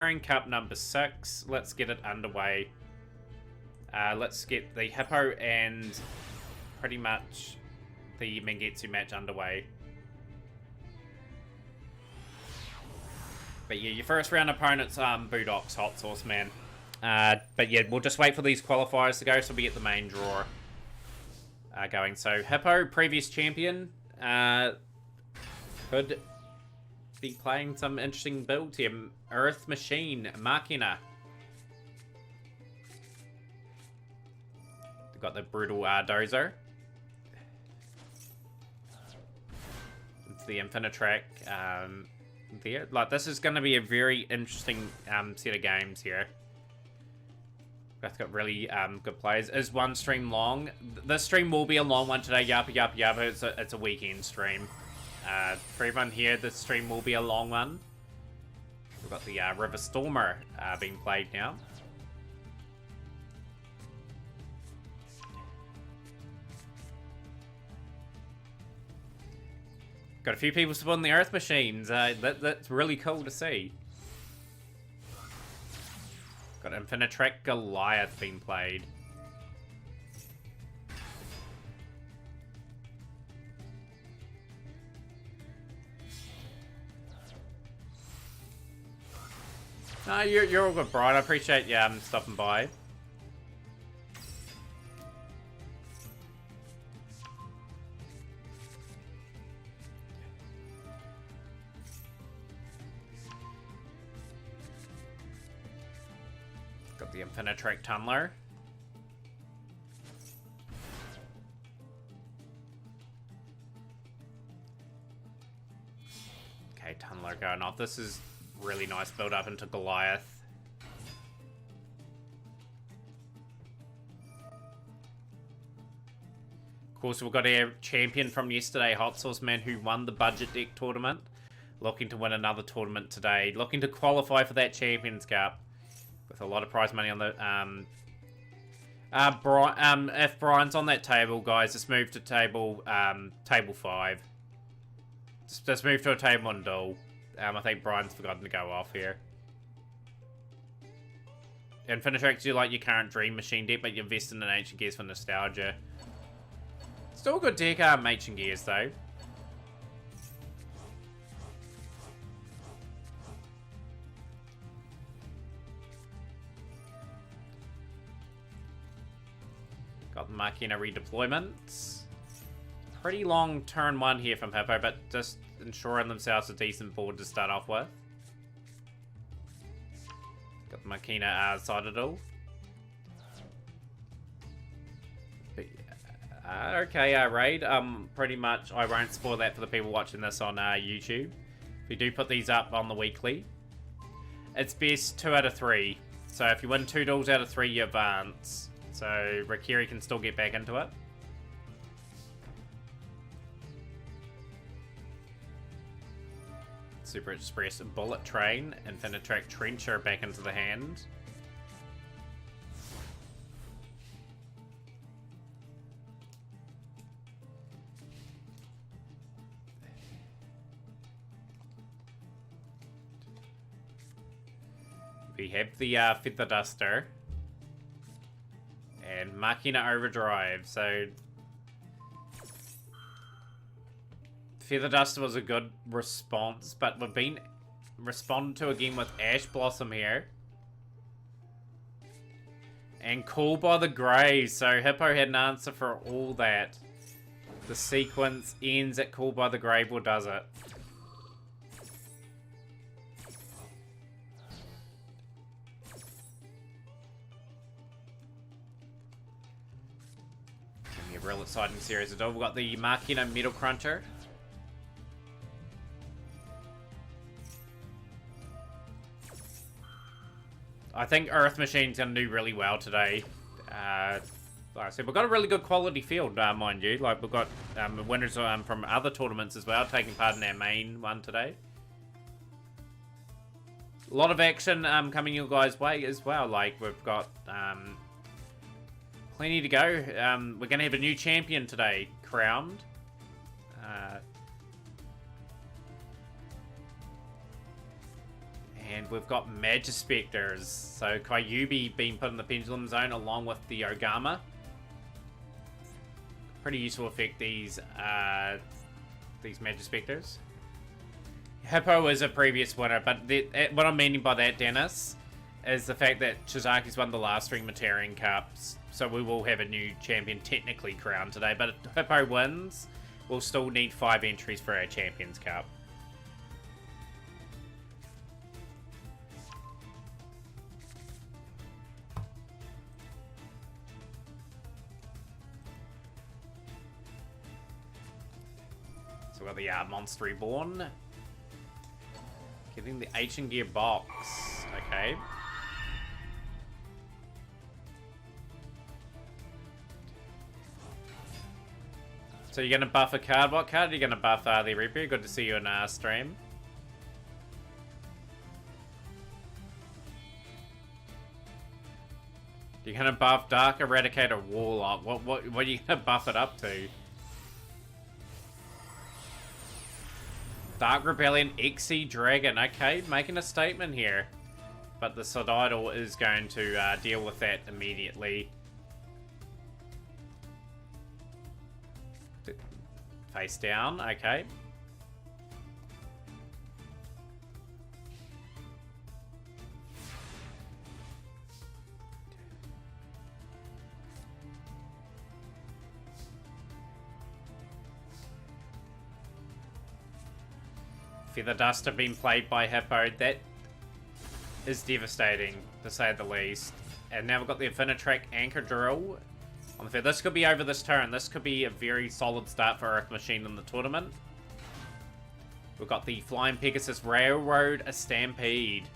Cup number 6. Let's get it underway. Let's get the Hippo and pretty much the Mengetsu match underway. But yeah, your first round opponent's Budok's Hot Sauce Man. But yeah, we'll just wait for these qualifiers to go so we get the main draw going. So Hippo, previous champion, could be playing some interesting builds here. Earth Machine, Machina. We've got the Brutal Dozer. It's the Infinitrack there. Like, this is going to be a very interesting set of games here. Both got really good players. Is one stream long? This stream will be a long one today. Yappa, yappa, yappa. It's a weekend stream. For everyone here, this stream will be a long one. We've got the River Stormer being played now. Got a few people spawning the Earth Machines. That's really cool to see. Got Infinitrack Goliath being played. No, you're all good, Brian. I appreciate you stopping by. Got the Infinitrack Tunneler. Okay, Tunneler going off. This is really nice build up into Goliath. Of course, we've got our champion from yesterday, Hot Sauce Man, who won the budget deck tournament. Looking to win another tournament today. Looking to qualify for that Champions Cup. With a lot of prize money on the... if Brian's on that table, guys, just move to table 5. Just move to a table on Duel. I think Brian's forgotten to go off here. Infinitrack's you like your current Dream Machine deck, but you invest in an Ancient Gears for nostalgia. Still a good deck, Ancient Gears, though. Got the Machina redeployments. Pretty long turn 1 here from Hippo, but just ensuring themselves a decent board to start off with. Got the Machina Citadel. Okay, Raid. Pretty much, I won't spoil that for the people watching this on YouTube. We do put these up on the weekly. It's best 2 out of 3. So if you win 2 duels out of 3, you advance. So Rakiri can still get back into it. Super Express Bullet Train, Infinitrack Trencher back into the hand. We have the Feather Duster. And Machina Overdrive, so... Feather Duster was a good response, but we've been responded to again with Ash Blossom here. And Call by the Grave, so Hippo had an answer for all that. The sequence ends at Call by the Grave, or does it? Gonna be a real exciting series of all. We've got the Machina Metal Cruncher. I think Earth Machine's going to do really well today. Like I said, we've got a really good quality field, mind you. Like, we've got winners from other tournaments as well, taking part in our main one today. A lot of action coming your guys' way as well. Like, we've got plenty to go. We're going to have a new champion today, crowned. And we've got Magispectors. So Kyuubi being put in the Pendulum Zone along with the Ogama. Pretty useful effect, these Magispectors. Hippo is a previous winner, but what I'm meaning by that, Dennis, is the fact that Shizaki's won the last 3 Mataurian Cups, so we will have a new champion technically crowned today, but if Hippo wins, we'll still need 5 entries for our Champions Cup. So we've got the Monster Reborn. Getting the Ancient Gear box. Okay. So you're going to buff a card. What card are you going to buff, the Reaper? Good to see you in stream. You're going to buff Dark Eradicator Warlock. What are you going to buff it up to? Dark Rebellion XC Dragon. Okay, making a statement here. But the Sod Idol is going to deal with that immediately. Face down, okay. Feather Duster being played by Hippo. That is devastating, to say the least. And now we've got the Infinitrack Anchor Drill on the field. This could be over this turn. This could be a very solid start for Earth Machine in the tournament. We've got the Flying Pegasus Railroad a Stampede.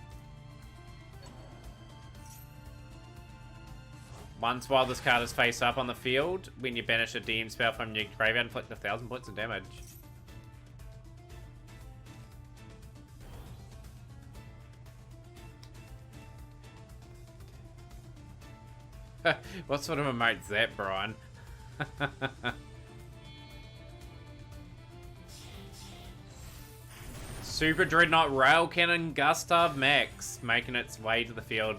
Once while this card is face up on the field, when you banish a DM spell from your graveyard, inflict 1,000 points of damage. What sort of emote's that, Brian? Super Dreadnought Rail Cannon Gustav Max making its way to the field.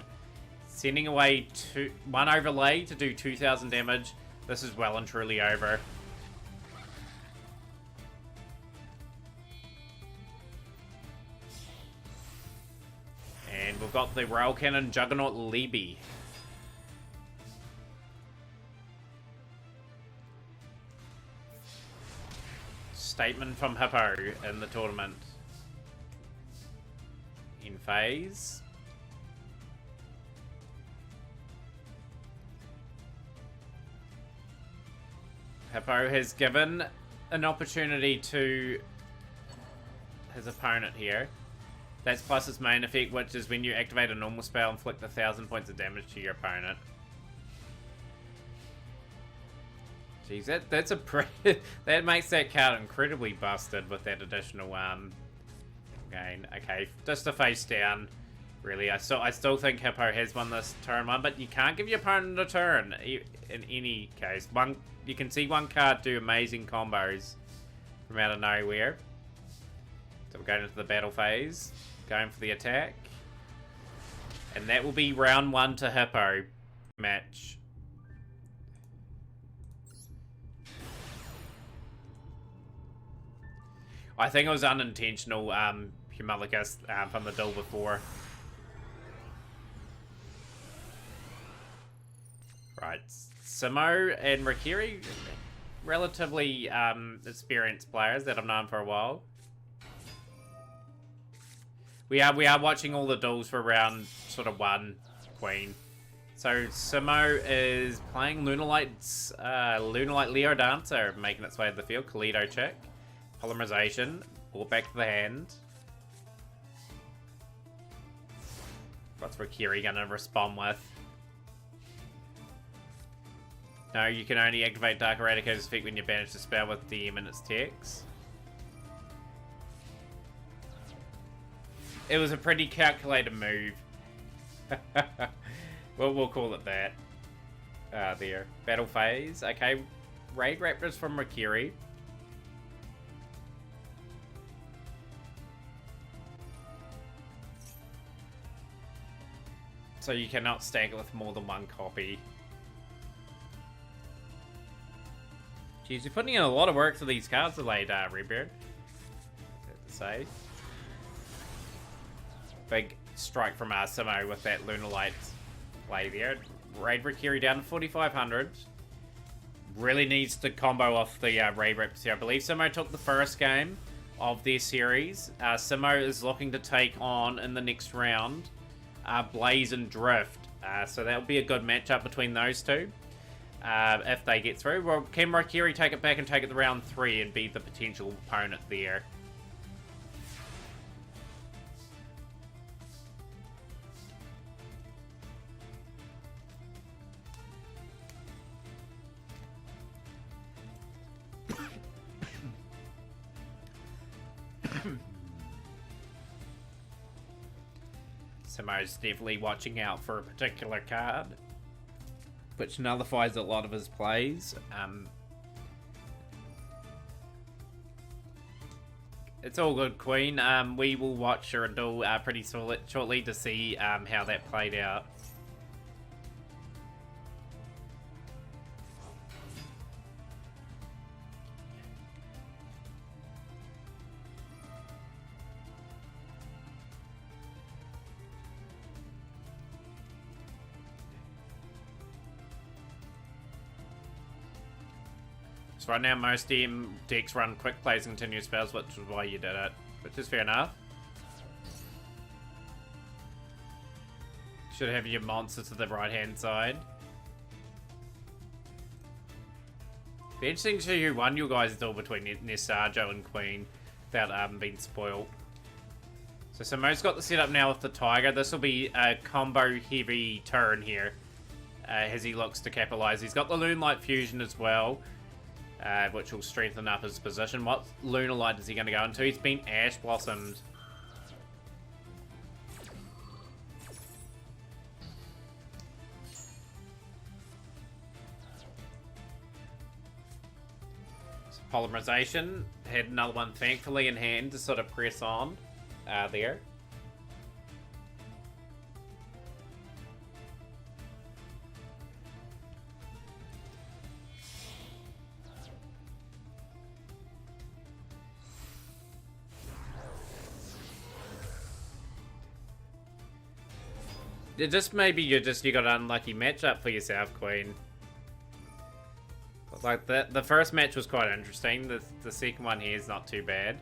Sending away one overlay to do 2,000 damage. This is well and truly over. And we've got the Rail Cannon Juggernaut Libby. Statement from Hippo in the tournament. In phase. Hippo has given an opportunity to his opponent here. That's plus its main effect, which is when you activate a normal spell, inflict 1,000 points of damage to your opponent. Jeez, that's a pretty... that makes that card incredibly busted with that additional gain. Okay, just a face down. Really, I still think Hippo has won this turn 1, but you can't give your opponent a turn in any case. You can see one card do amazing combos from out of nowhere. So we're going into the battle phase, going for the attack, and that will be round 1 to Hippo match. I think it was unintentional, Humilicus, from the duel before. Right, Simo and Rikiri, relatively experienced players that I've known for a while. We are watching all the duels for round sort of 1, Queen. So Simo is playing Lunarlight's Lunarlight Leo Dancer, making its way to the field. Kaleidо Chick. Polymerization, brought back to the hand. What's Rikiri gonna respond with? No, you can only activate Dark Eradicator's effect when you banish the spell with DM in its text. It was a pretty calculated move. We'll call it that. There. Battle phase. Okay. Raid Raptors from Rikiri. So you cannot stack it with more than one copy. Jeez, you're putting in a lot of work for these cards delayed, Redbeard. To say. Big strike from Simo with that Lunar Light play there. Raid Rikiri down to 4,500. Really needs to combo off the Raid Reps here. I believe Simo took the first game of their series. Simo is looking to take on, in the next round, Blaze and Drift. So that'll be a good matchup between those two. If they get through. Well, can Rikiri take it back and take it to round 3 and be the potential opponent there? Simo's definitely watching out for a particular card, which nullifies a lot of his plays. It's all good, Queen. We will watch your duel pretty shortly to see how that played out. So right now, most DM decks run quick plays and continuous spells, which is why you did it. Which is fair enough. Should have your monsters to the right-hand side. Be interesting to see who won your guys' duel between Nesarjo and Queen without being spoiled. So Simo's got the setup now with the Tiger. This will be a combo-heavy turn here as he looks to capitalize. He's got the Moonlight Fusion as well. Which will strengthen up his position. What Lunar Light is he going to go into? He's been Ash Blossomed. So Polymerization. Had another one thankfully in hand to sort of press on there. Just maybe you got an unlucky matchup for yourself, Queen. Like the first match was quite interesting. The second one here is not too bad.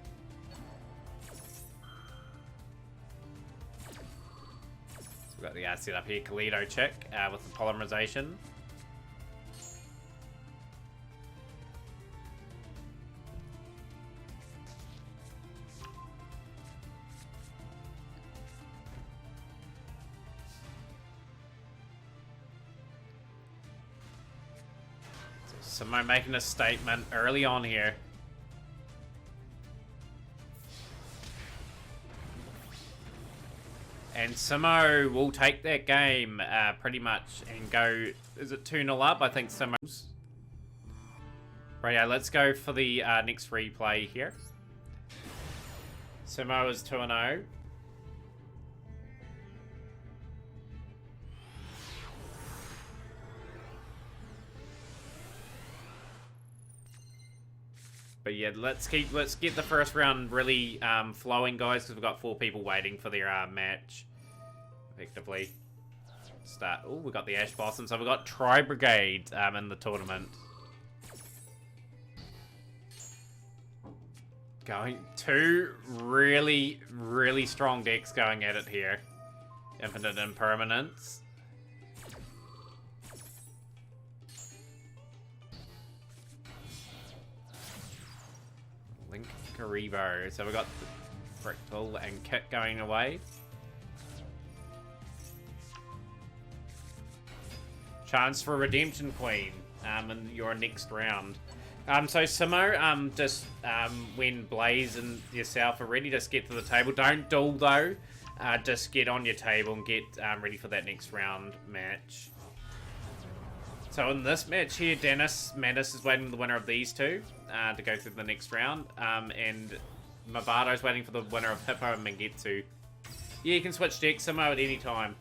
So we've got the set up here, Kaleidoscope check with the polymerization. Simo making a statement early on here. And Simo will take that game pretty much and go, is it 2-0 up? I think Simo's. Right, yeah, let's go for the next replay here. Simo is 2-0. But yeah, let's get the first round really flowing, guys, because we've got 4 people waiting for their match. Effectively. Start. Oh, we got the Ash Blossom, so we've got Tri-Brigade in the tournament. Going 2 really, really strong decks going at it here. Infinite Impermanence. Link Karibo. So we've got Fractal and Kit going away. Chance for Redemption Queen in your next round. So Simo, just when Blaze and yourself are ready, just get to the table. Don't duel though. Just get on your table and get ready for that next round match. So in this match here, Manus is waiting for the winner of these two to go through the next round. And Mavado's waiting for the winner of Hippo and Mangetsu. Yeah, you can switch decks, Simo, at any time.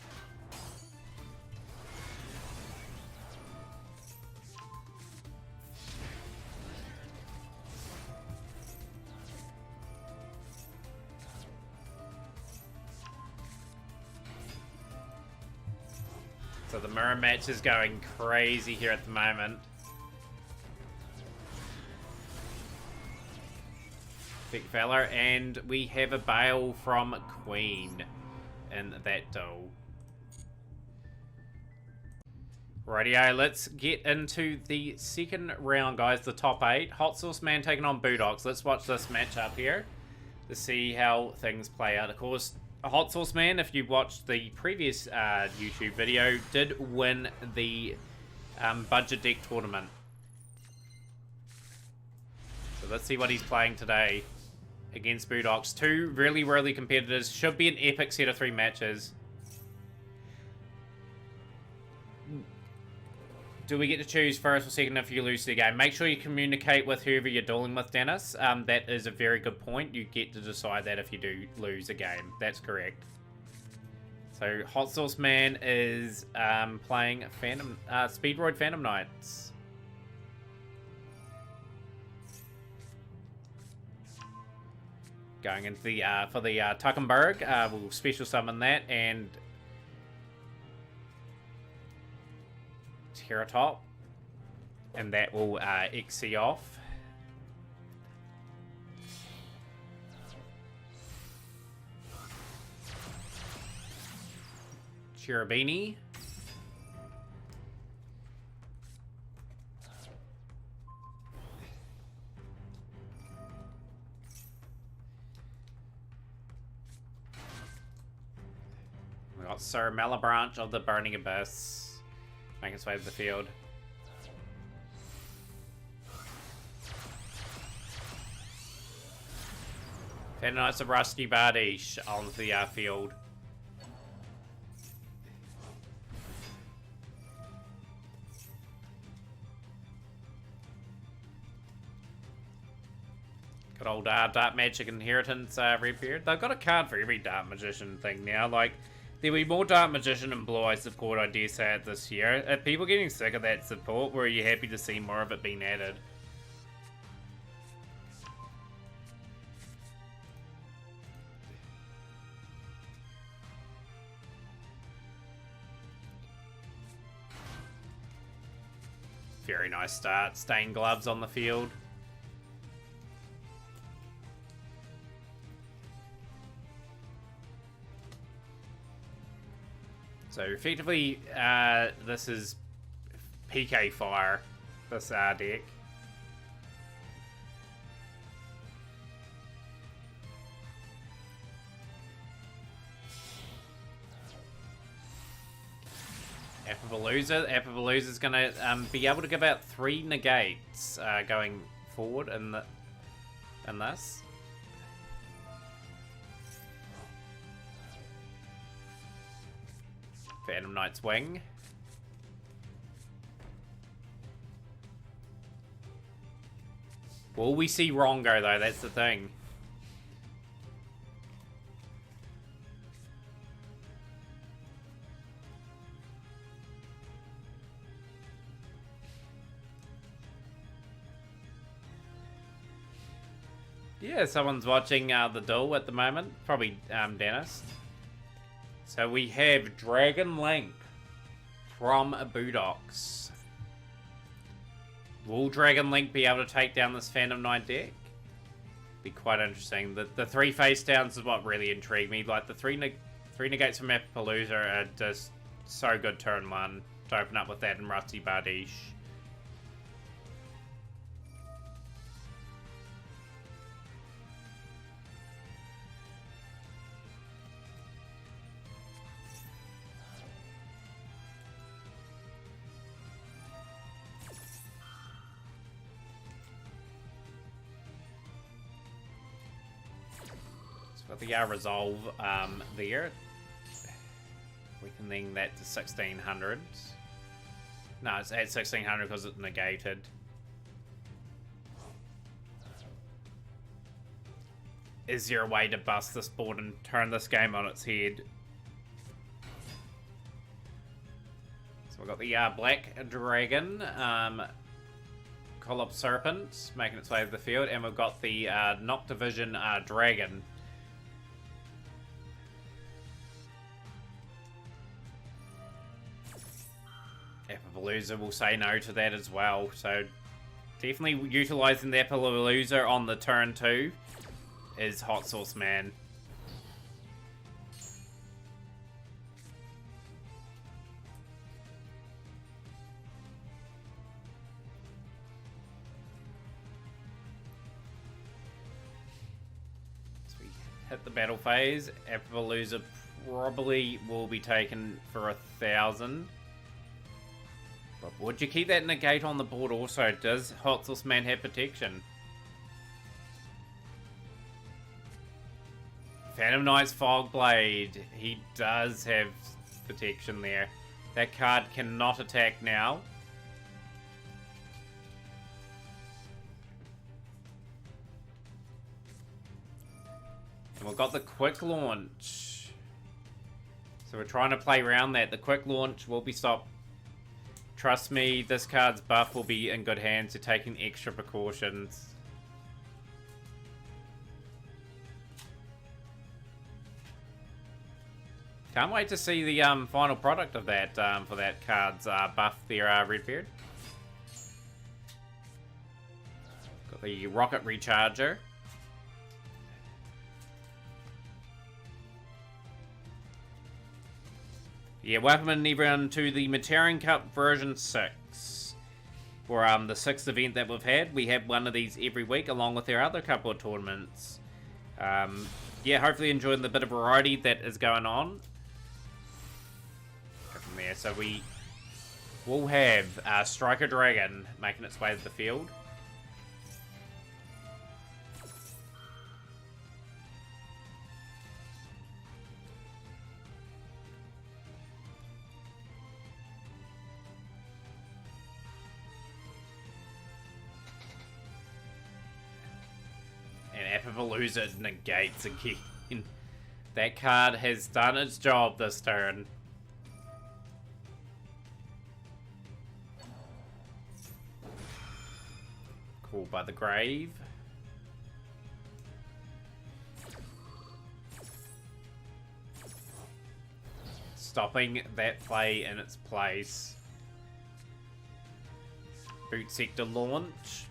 So the mirror match is going crazy here at the moment. Big fella, and we have a bail from Queen in that duel. Rightio, let's get into the second round, guys. The top 8. Hot Sauce Man taking on Budox. Let's watch this matchup here to see how things play out. Of course, Hot Sauce Man, if you watched the previous YouTube video, did win the budget deck tournament. So let's see what he's playing today against Budox. Two really, really competitors. Should be an epic set of 3 matches. Do we get to choose first or second if you lose the game? Make sure you communicate with whoever you're dueling with, Dennis. That is a very good point. You get to decide that if you do lose a game. That's correct. So, Hot Sauce Man is playing Phantom, Speedroid Phantom Knights. Going into the, for the Tuckenberg. We'll special summon that and Terratop, and that will XC off. Cherubini. We got Sir Malabranch of the Burning Abyss. Make its way to the field. Phantom Knights of Rusty Bardish on the field. Good old Dark Magic Inheritance reappeared. They've got a card for every Dark Magician thing now. Like, there'll be more Dark Magician and Blue Eye support, I dare say, this year. Are people getting sick of that support, or are you happy to see more of it being added? Very nice start. Stained gloves on the field. So effectively, this is PK Fire, this deck. Appapalooza's going to be able to give out 3 negates going forward in this. Phantom Knight's Wing. Will we see Rongo though? That's the thing. Yeah, someone's watching the duel at the moment. Probably Dennis. So we have Dragon Link from Budox. Will Dragon Link be able to take down this Phantom Knight deck? Be quite interesting. The 3 face downs is what really intrigued me. Like the 3 negates from Appapalooza are just so good turn 1 to open up with that and Rusty Bardish. Got the resolve there. Weakening that to 1600. No, it's at 1600 because it's negated. Is there a way to bust this board and turn this game on its head? So we've got the Black Dragon, Collop Serpent making its way to the field, and we've got the Noctivision Dragon. Epipalooza will say no to that as well. So definitely utilising the Epipalooza on the turn 2 is Hot Sauce Man. So we hit the battle phase. Epipalooza probably will be taken for 1,000. But would you keep that negate on the board also? Does Hot Sauce Man have protection? Phantom Knight's Fogblade. He does have protection there. That card cannot attack now. And we've got the quick launch. So we're trying to play around that. The quick launch will be stopped. Trust me, this card's buff will be in good hands. You're taking extra precautions. Can't wait to see the final product of that for that card's buff there, Redbeard. Got the Rocket Recharger. Yeah, welcome everyone to the Mataurian Cup version 6. For the 6th event that we've had. We have one of these every week along with our other couple of tournaments. Yeah, hopefully enjoying the bit of variety that is going on. Go from there. So we will have Striker Dragon making its way to the field. Epipalooza negates again. That card has done its job this turn. Called by the Grave. Stopping that play in its place. Boot Sector launch.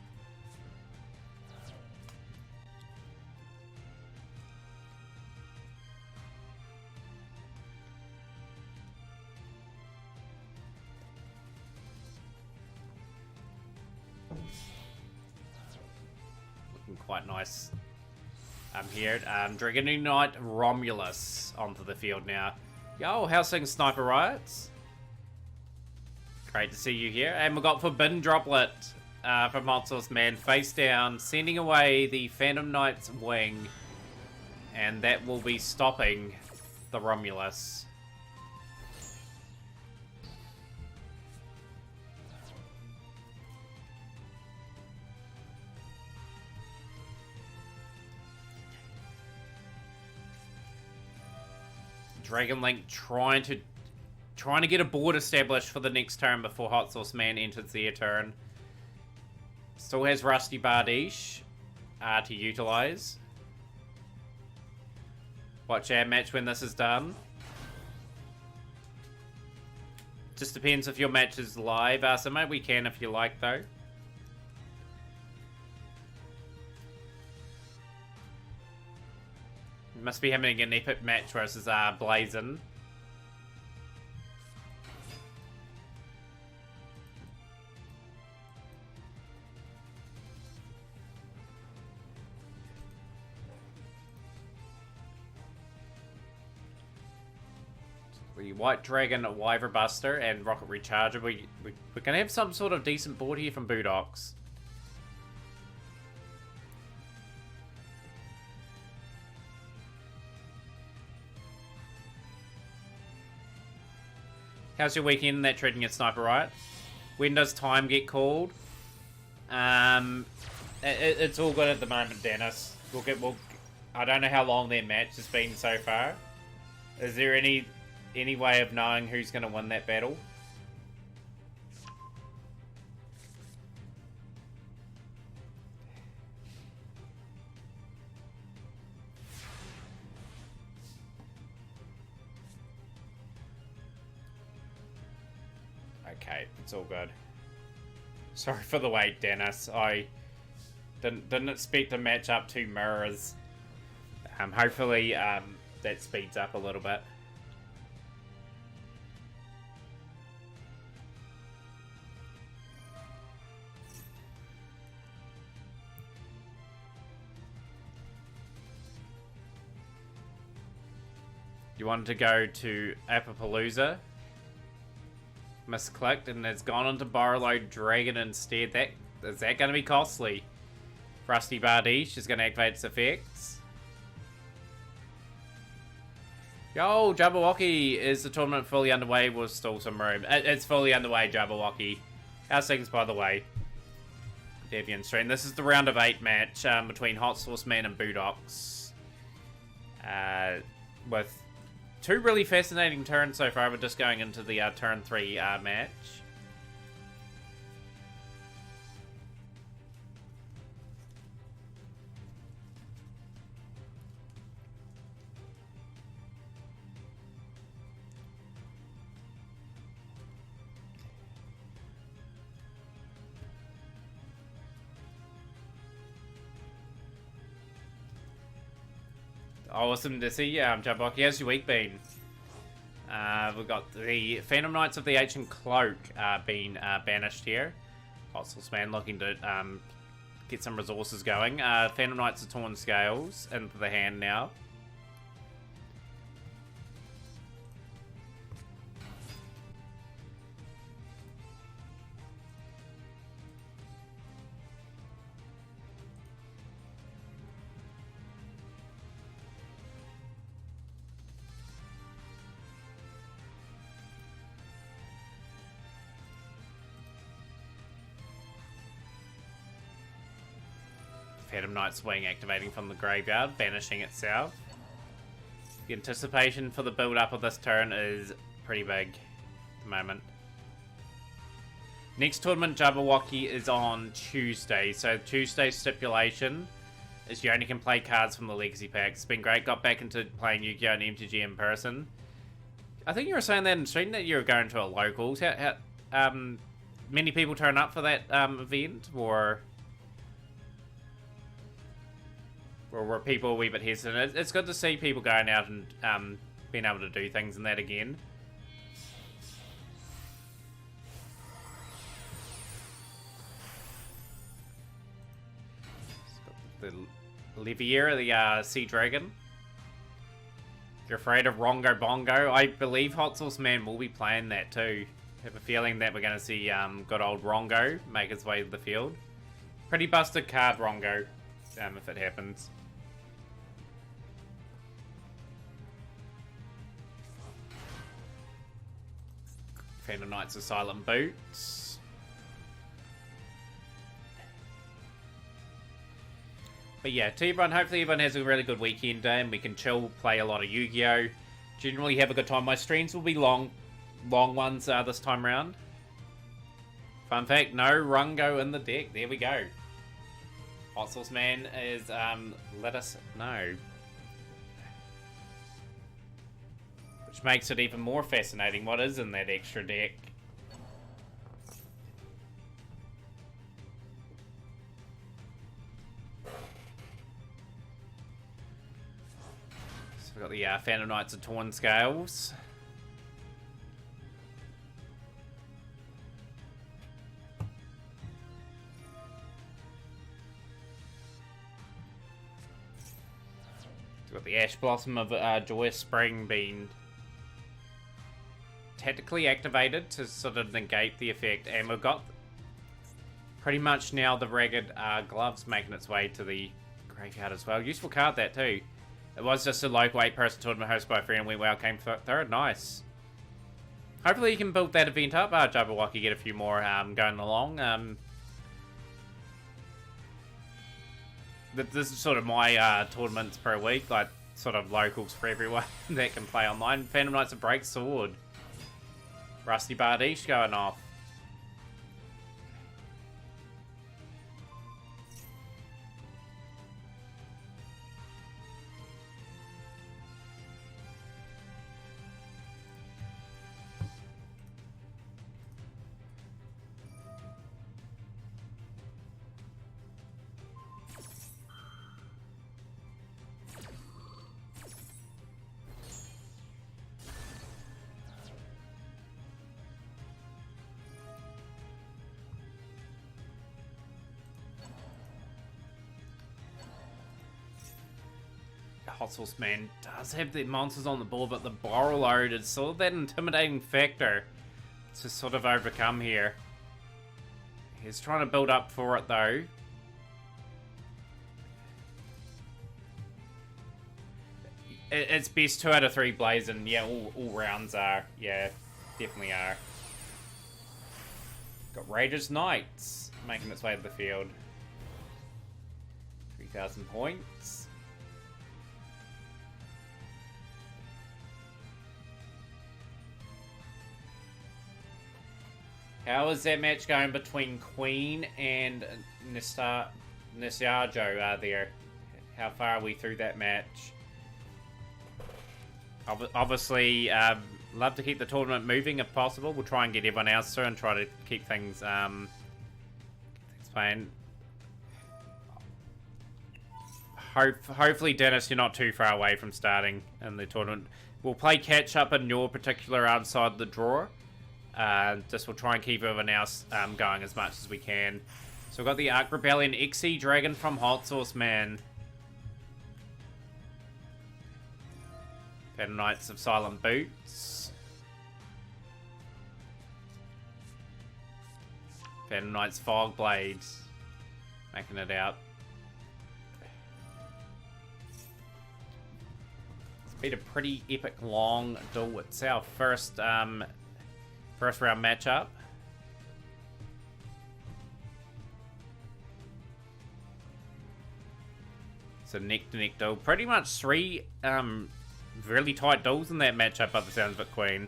Quite nice here. Dragoon Knight Romulus onto the field now. Yo, how's things, Sniper Riots? Great to see you here. And we've got Forbidden Droplet from Hot Sauce Man face down, sending away the Phantom Knight's wing. And that will be stopping the Romulus. Dragon Link trying to get a board established for the next turn before Hot Sauce Man enters their turn. Still has Rusty Bardiche to utilize. Watch our match when this is done. Just depends if your match is live, Asama. We can if you like, though. Must be having an epic match versus Blazin. We White Dragon, Wyver Buster, and Rocket Recharger. We're gonna have some sort of decent board here from Boodox. How's your weekend? That treating it, Sniper, right? When does time get called? It's all good at the moment, Dennis. I don't know how long their match has been so far. Is there any way of knowing who's going to win that battle? Okay, it's all good. Sorry for the wait, Dennis. I didn't expect to match up two mirrors. Hopefully, that speeds up a little bit. You wanted to go to Appapalooza, misclicked, and it's gone into Barlow Dragon instead. Is that going to be costly? Rusty Bardiche is going to activate its effects. Yo, Jabberwocky, is the tournament fully underway? Was still some room. It's fully underway, Jabberwocky. How's things, by the way? Deviant Stream. This is the round of 8 match between Hot Sauce Man and Boodox. With 2 really fascinating turns so far. We're just going into the turn 3 match. Awesome to see you, Jabberwocky. How's your week been? We've got the Phantom Knights of the Ancient Cloak being banished here. Hot Sauce Man looking to get some resources going. Phantom Knights of Torn Scales into the hand now. Phantom Knight Swing activating from the graveyard, banishing itself. The anticipation for the build-up of this turn is pretty big at the moment. Next tournament, Jabberwocky, is on Tuesday. So Tuesday's stipulation is you only can play cards from the Legacy Pack. It's been great. Got back into playing Yu-Gi-Oh! And MTG in person. I think you were saying that in stream that you were going to a locals. How many people turn up for that event? Or were people a wee bit hesitant? It's good to see people going out and being able to do things and that again. The Leviera, the Sea Dragon. You're afraid of Rongo Bongo? I believe Hot Sauce Man will be playing that too. I have a feeling that we're going to see good old Rongo make his way to the field. Pretty busted card, Rongo, if it happens. Phantom Knights of Silent Boots. But yeah, to everyone, hopefully everyone has a really good weekend and we can chill, play a lot of Yu-Gi-Oh! Generally have a good time. My streams will be long ones this time around. Fun fact, no Rungo in the deck. There we go. Hot Sauce Man is, let us know. Which makes it even more fascinating. What is in that extra deck? So we've got the Phantom Knights of Torn Scales. We've got the Ash Blossom of Joyous Spring being tactically activated to sort of negate the effect, and we've got pretty much now the Ragged Gloves making its way to the graveyard as well. Useful card, that too. It was just a local 8-person tournament hosted by a friend, went well, came third. Nice. Hopefully you can build that event up, Jabberwocky, get a few more going along. This is sort of my tournaments per week, like sort of locals for everyone that can play online. Phantom Knights of Break Sword. Rusty Bardiche going off. Hot Sauce Man does have the monsters on the board, but the barrel load is sort of that intimidating factor to sort of overcome here. He's trying to build up for it though. It's best 2 out of 3 blaze, and yeah, all rounds are. Yeah, definitely are. Got Raiders Knights making its way to the field. 3,000 points. How is that match going between Queen and Nisiajo there? How far are we through that match? Obviously, love to keep the tournament moving if possible. We'll try and get everyone else through and try to keep things playing. Hopefully, Dennis, you're not too far away from starting in the tournament. We'll play catch up in your particular outside the draw. Just we'll try and keep everyone else going as much as we can. So we've got the Ark Rebellion XE Dragon from Hot Sauce Man. Phantom Knights of Silent Boots. Phantom Knights Fog Blades. Making it out. It's been a pretty epic long duel. It's our first round matchup. It's a neck-to-neck duel. Pretty much 3 really tight duels in that matchup by the sounds of it, Queen.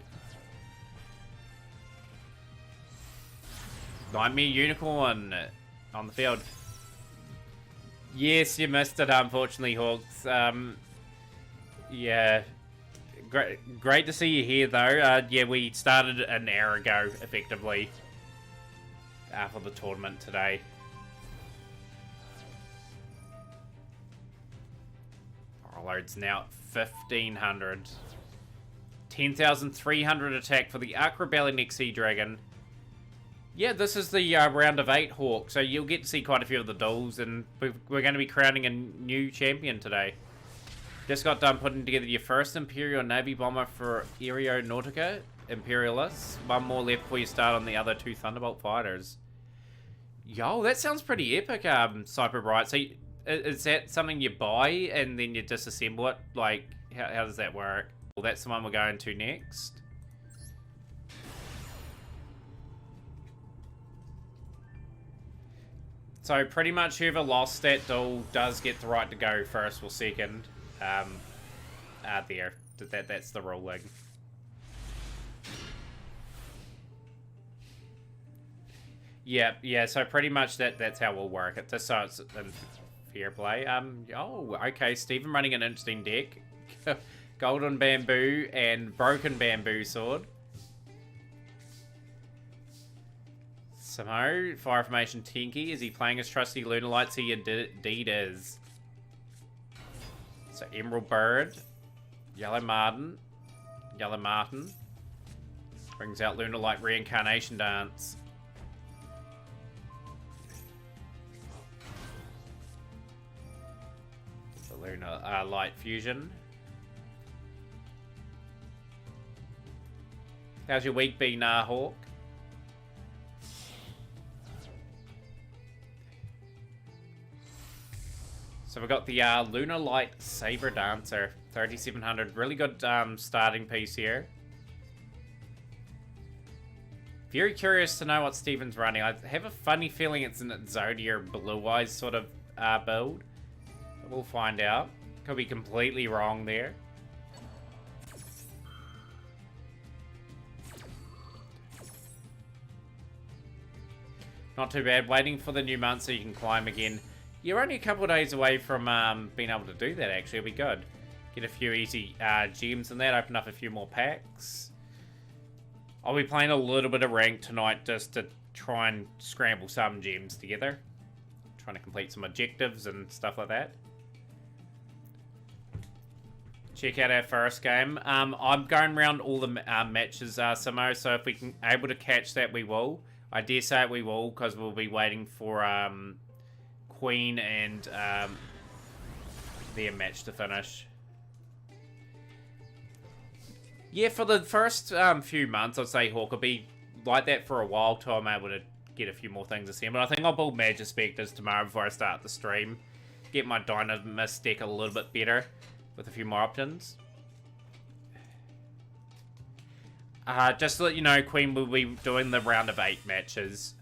Nightmare Unicorn on the field. Yes, you missed it, unfortunately, Hawks. Yeah. Great to see you here, though. Yeah, we started an hour ago, effectively, for the tournament today. Our load's now 1,500. 10,300 attack for the Ark Rebellion XE Dragon. Yeah, this is the round of 8, Hawk, so you'll get to see quite a few of the duels, and we're going to be crowning a new champion today. Just got done putting together your first Imperial Navy bomber for Aeronautica Imperialis. 1 more left before you start on the other 2 Thunderbolt fighters. Yo, that sounds pretty epic, Cyber Bright. So, is that something you buy and then you disassemble it? Like, how does that work? Well, that's the one we're going to next. So, pretty much whoever lost that duel does get the right to go first or second. There. That's the ruling. Yeah, so pretty much that's how we'll work it. Just so it's in fair play. Oh, okay, Stephen running an interesting deck. Golden Bamboo and Broken Bamboo Sword. Samo, Fire Formation Tinky. Is he playing his trusty Lunar Lights? He indeed is. So Emerald Bird, Yellow Martin, brings out Lunar Light Reincarnation Dance. The Lunar Light Fusion. How's your week been, Hawk? So we've got the Lunar Light Saber Dancer, 3,700. Really good starting piece here. Very curious to know what Steven's running. I have a funny feeling it's an Exodia Blue Eyes sort of build. We'll find out. Could be completely wrong there. Not too bad. Waiting for the new month so you can climb again. You're only a couple of days away from being able to do that, actually. It'll be good. Get a few easy gems in that. Open up a few more packs. I'll be playing a little bit of rank tonight just to try and scramble some gems together. Trying to complete some objectives and stuff like that. Check out our first game. I'm going around all the matches, Samo, so if we can able to catch that, we will. I dare say we will, because we'll be waiting for Queen and their match to finish. Yeah, for the first few months, I'd say Hawk will be like that for a while till I'm able to get a few more things to see. But I think I'll build Magic Spectres tomorrow before I start the stream. Get my Dynamis deck a little bit better with a few more options. Just to let you know, Queen will be doing the round of 8 matches.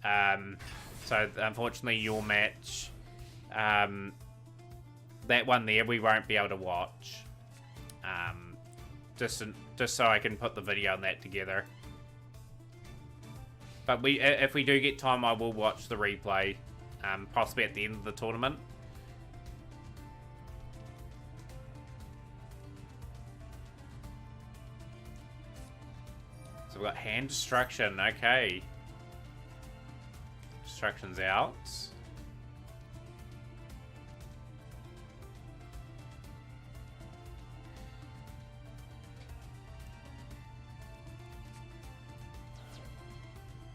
So unfortunately, your match, that one there, we won't be able to watch. Just so I can put the video on that together. But if we do get time, I will watch the replay, possibly at the end of the tournament. So we've got hand destruction, okay. Destruction's out.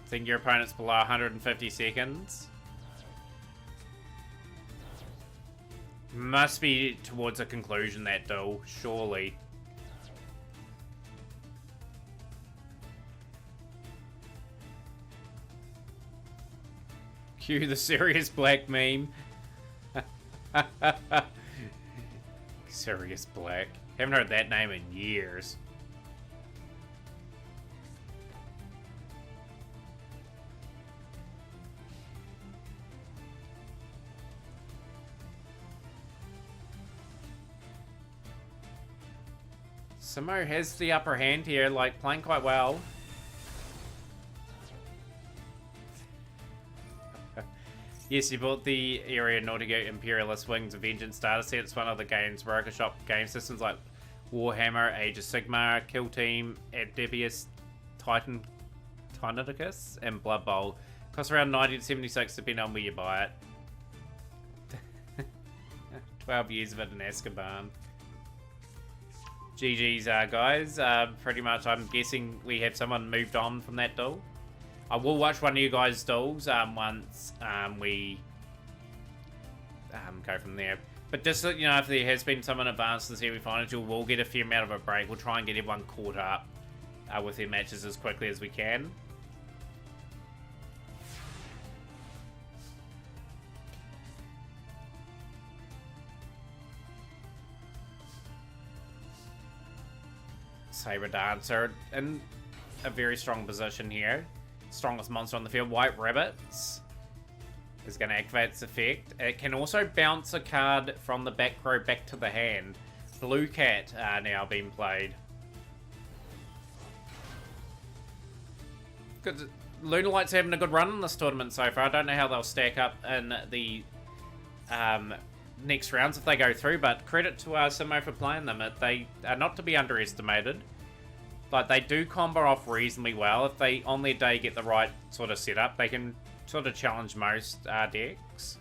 Think your opponent's below 150 seconds. Must be towards a conclusion, that duel, surely. Cue the serious black meme. Serious black. Haven't heard that name in years. Samara has the upper hand here, like, playing quite well. Yes, you bought the Area Nautica Imperialist Wings of Vengeance data set. It's one of the game's Broker Shop game systems like Warhammer, Age of Sigmar, Kill Team, Adibius, Titanicus, and Blood Bowl. Costs around 90 to 76 depending on where you buy it. 12 years of it in Azkaban. GG's, guys. Pretty much, I'm guessing we have someone moved on from that duel. I will watch one of you guys' duels once we go from there. But just so you know, if there has been someone advanced to the semi-finals, we'll get a fair amount of a break. We'll try and get everyone caught up with their matches as quickly as we can. Saber Dancer in a very strong position here. Strongest monster on the field. White Rabbits is going to activate its effect. It can also bounce a card from the back row back to the hand. Blue Cat now being played. Good. Lunalight's having a good run in this tournament so far. I don't know how they'll stack up in the next rounds if they go through, but credit to Simo for playing them. They are not to be underestimated. Like, they do combo off reasonably well. If they, on their day, get the right sort of setup, they can sort of challenge most decks.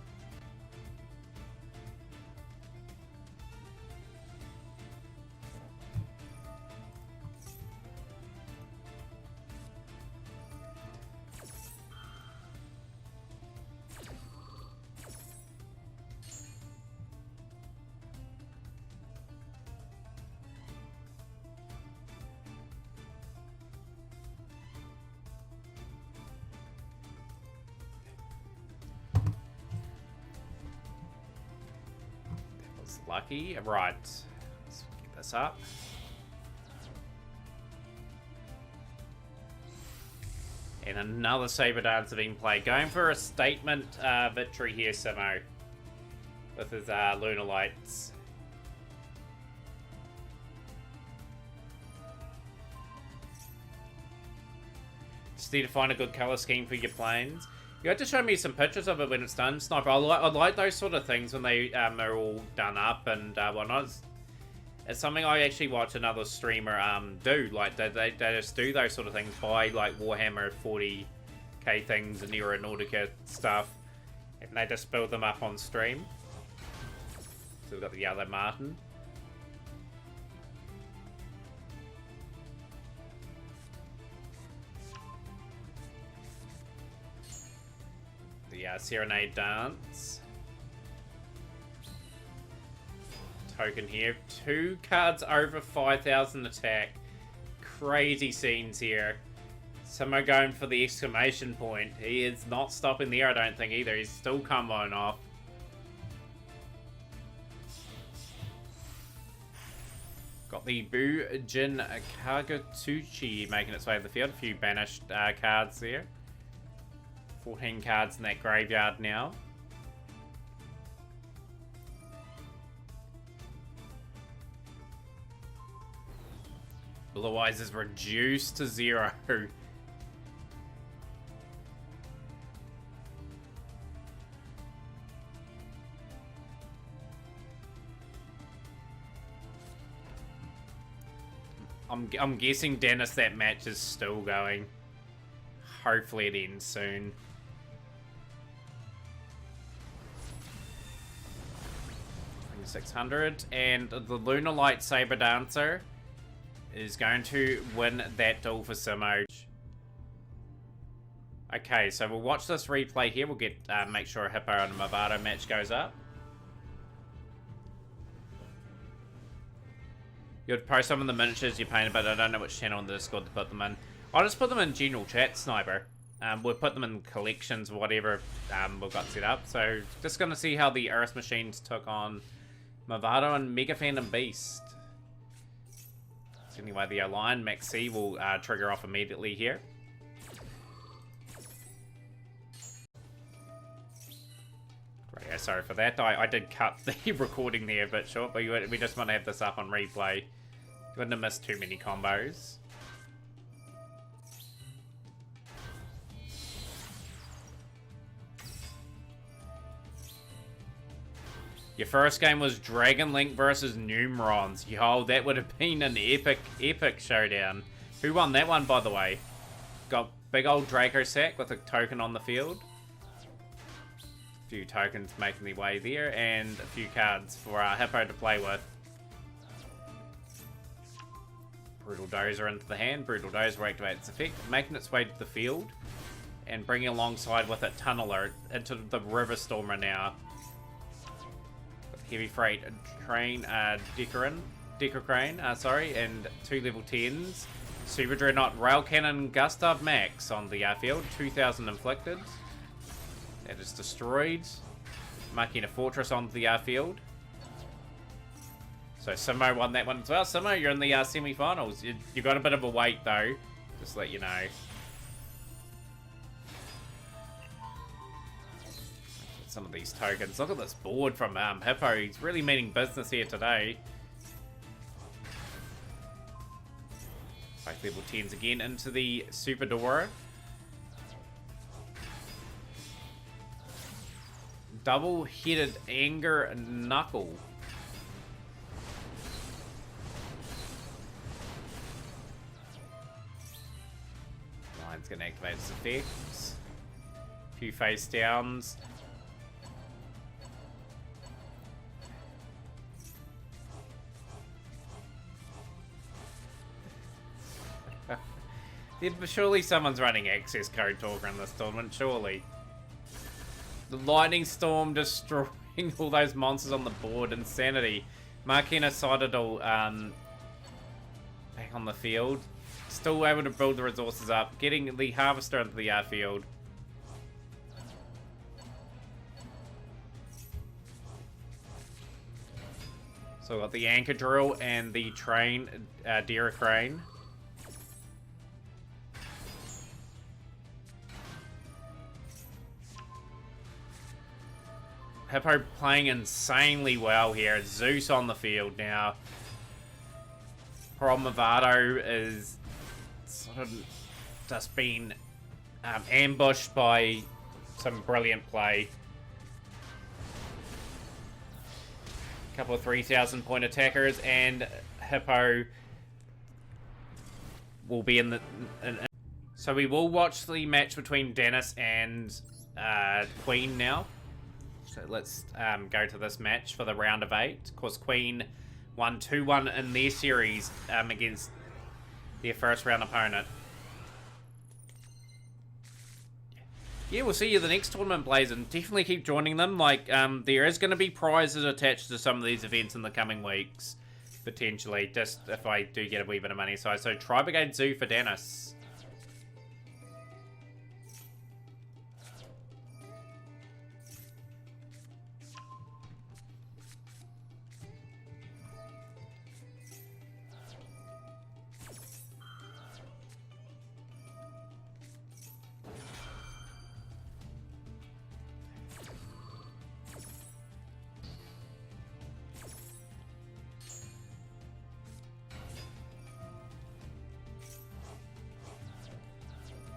Lucky. Right. Let's get this up. And another Saber Dancer being played. Going for a statement victory here, Simo. With his Lunar Lights. Just need to find a good color scheme for your planes. You have to show me some pictures of it when it's done, Sniper. I like those sort of things when they are all done up and whatnot. It's something I actually watch another streamer do. Like, they just do those sort of things, buy like Warhammer 40k things and Aeronautica stuff, and they just build them up on stream. So we've got the Yellow Martin. The Serenade Dance. Token here. 2 cards over 5,000 attack. crazy scenes here. Samara going for the exclamation point. He is not stopping there, I don't think, either. He's still comboing off. Got the Bujin Kagutsuchi making its way to the field. A few banished cards there. 14 cards in that graveyard now. Blue Eyes is reduced to 0. I'm guessing, Dennis, that match is still going. Hopefully it ends soon. $600, and the Lunar Light Saber Dancer is going to win that duel for Simo. Okay, so we'll watch this replay here. We'll get make sure a Hippo and a Movado match goes up. You'd post some of the miniatures you painted, but I don't know which channel in the Discord to put them in. I'll just put them in general chat, Sniper. We'll put them in collections, whatever we've got set up. So, just going to see how the Earth Machines took on Movado and Mega Phantom Beast. So anyway, the Align Max C will trigger off immediately here. Yeah, sorry for that. I did cut the recording there a bit short, but we just want to have this up on replay. You wouldn't have missed too many combos. Your first game was Dragon Link versus Numerons. Yo, that would have been an epic showdown. Who won that one, by the way? Got big old Draco sack with a token on the field. A few tokens making their way there, and a few cards for Hippo to play with. Brutal Dozer into the hand. Brutal Dozer will activate its effect, making its way to the field, and bringing alongside with it Tunneler into the River Stormer now. Heavy Freight Train, Decker Crane, and 2 level 10s. Super Dreadnought Rail Cannon Gustav Max on the field, 2,000 inflicted. That is destroyed. Marking a fortress on the field. So Simo won that one as well. Simo, you're in the semi-finals. You got a bit of a wait though, just to let you know. Some of these tokens. Look at this board from Hippo. He's really meaning business here today. Both level 10s again into the Super Dora. Double-headed Anger Knuckle. Lion's going to activate its effects. A few face downs. Surely someone's running access code talker in this tournament, surely. The Lightning Storm destroying all those monsters on the board. Insanity. Markina Citadel back on the field. Still able to build the resources up. Getting the Harvester into the field. So we've got the Anchor Drill and the Train, Dera Crane. Hippo playing insanely well here. Zeus on the field now. Poor Movado is sort of just been ambushed by some brilliant play. A couple of 3,000 point attackers, and Hippo will be in the... So we will watch the match between Dennis and Queen now. So let's go to this match for the round of 8. Of course, Queen won 2-1 in their series against their first round opponent. Yeah, we'll see you the next tournament, Blaze, and definitely keep joining them. Like, there is going to be prizes attached to some of these events in the coming weeks. potentially, just if I do get a wee bit of money aside. So Tri-Brigade Zoo for Dennis.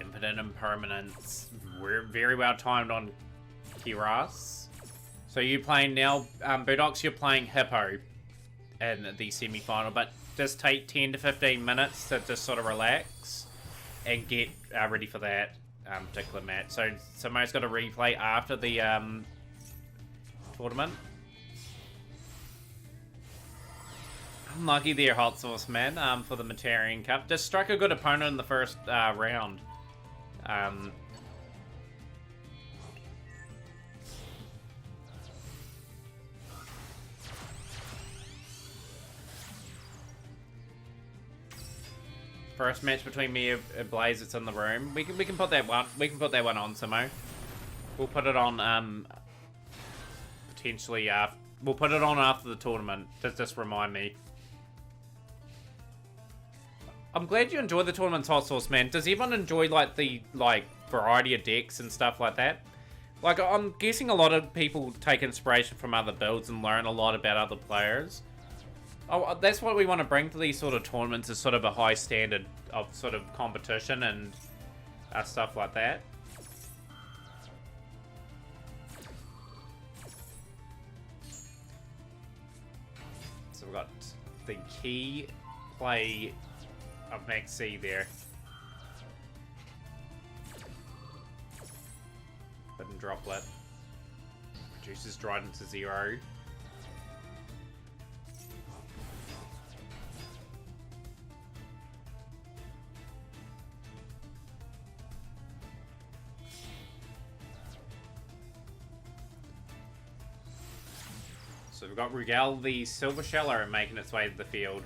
Infinite Impermanence. We're very well timed on Kiras. So you playing now, Budox, you're playing Hippo in the semi-final, but just take 10 to 15 minutes to just sort of relax and get ready for that particular match. So Samara's got a replay after the tournament. Unlucky there, Hot Sauce Man, for the Mataurian Cup. Just strike a good opponent in the first round. First match between me and Blaze, it's in the room. We can put that one. We can put that one on, Samo. We'll put it on potentially after. We'll put it on after the tournament. Just remind me. I'm glad you enjoy the tournaments, Hot Sauce Man. Does everyone enjoy like the variety of decks and stuff like that? Like, I'm guessing a lot of people take inspiration from other builds and learn a lot about other players. Oh, that's what we want to bring to these sort of tournaments, is sort of a high standard of sort of competition and stuff like that. So we've got the key play of Max C there. Button droplet. Reduces Dryden to 0. So we've got Rugal the Silver Sheller making its way to the field.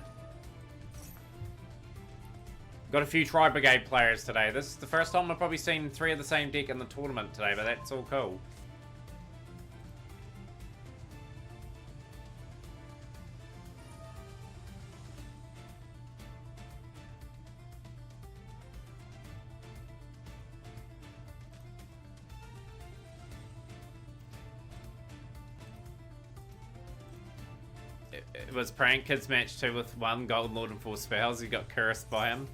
Got a few Tri-Brigade players today. This is the first time I've probably seen 3 of the same deck in the tournament today, but that's all cool. It was Prank Kids match 2 with 1 Golden Lord and 4 spells. He got cursed by him.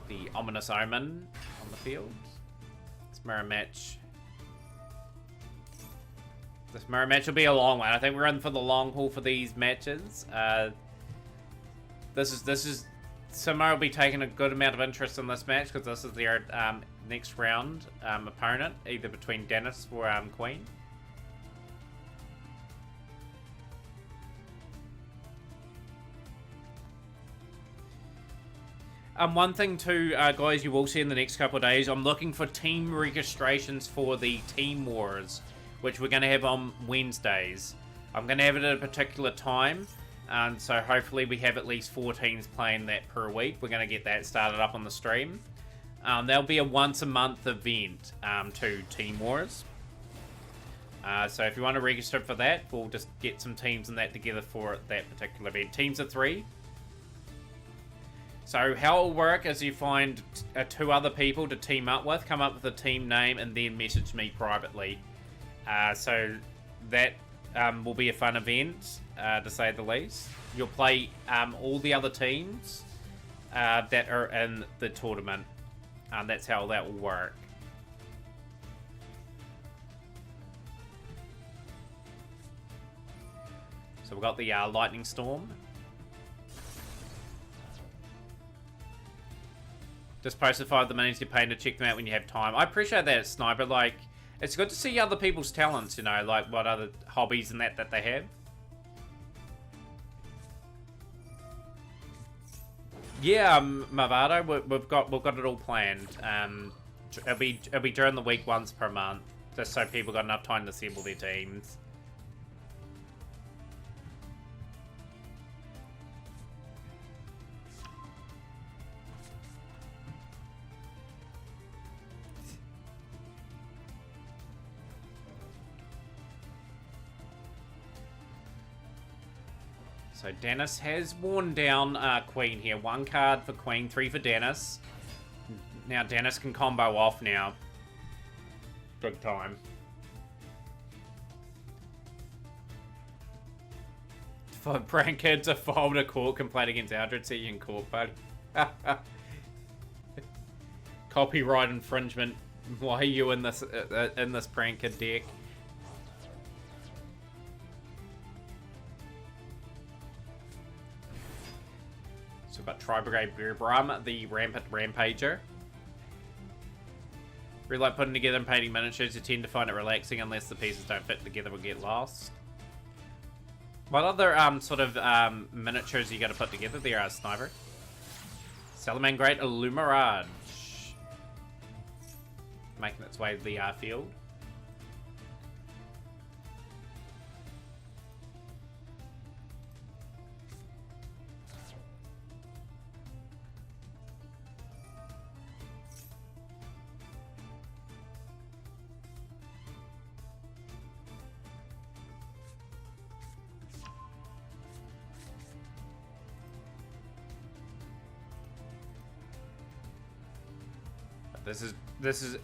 The Ominous Omen on the field. This mirror match. This mirror match will be a long one. I think we're in for the long haul for these matches. This is Samara will be taking a good amount of interest in this match because this is their next round opponent, either between Dennis or Queen. One thing too, guys, you will see in the next couple of days, I'm looking for team registrations for the Team Wars, which we're going to have on Wednesdays. I'm going to have it at a particular time, and so hopefully we have at least 4 teams playing that per week. We're going to get that started up on the stream. There'll be a once-a-month event to Team Wars. So if you want to register for that, we'll just get some teams and that together for that particular event. Teams of 3. So how it'll work is you find 2 other people to team up with, come up with a team name, and then message me privately. So that will be a fun event, to say the least. You'll play all the other teams that are in the tournament. That's how that will work. So we've got the Lightning Storm. Just posted 5 of the monies you're paying to check them out when you have time. I appreciate that, Sniper. Like, it's good to see other people's talents, you know, like what other hobbies and that they have. Yeah, Mavado, we've got it all planned. It'll be during the week once per month. just so people got enough time to assemble their teams. So Dennis has worn down Queen here. 1 card for Queen, 3 for Dennis. Now Dennis can combo off now. Big time. For prank kids, a filed a court complaint against Aldred City in court, buddy. Copyright infringement. Why are you in this prank kid deck? So we've got Tri-Brigade Bearbrum, the Rampant Rampager. Really like putting together and painting miniatures. You tend to find it relaxing unless the pieces don't fit together or get lost. What other sort of miniatures you got to put together there, Sniper? Salamangreat Illumirage. Making its way to the field. This is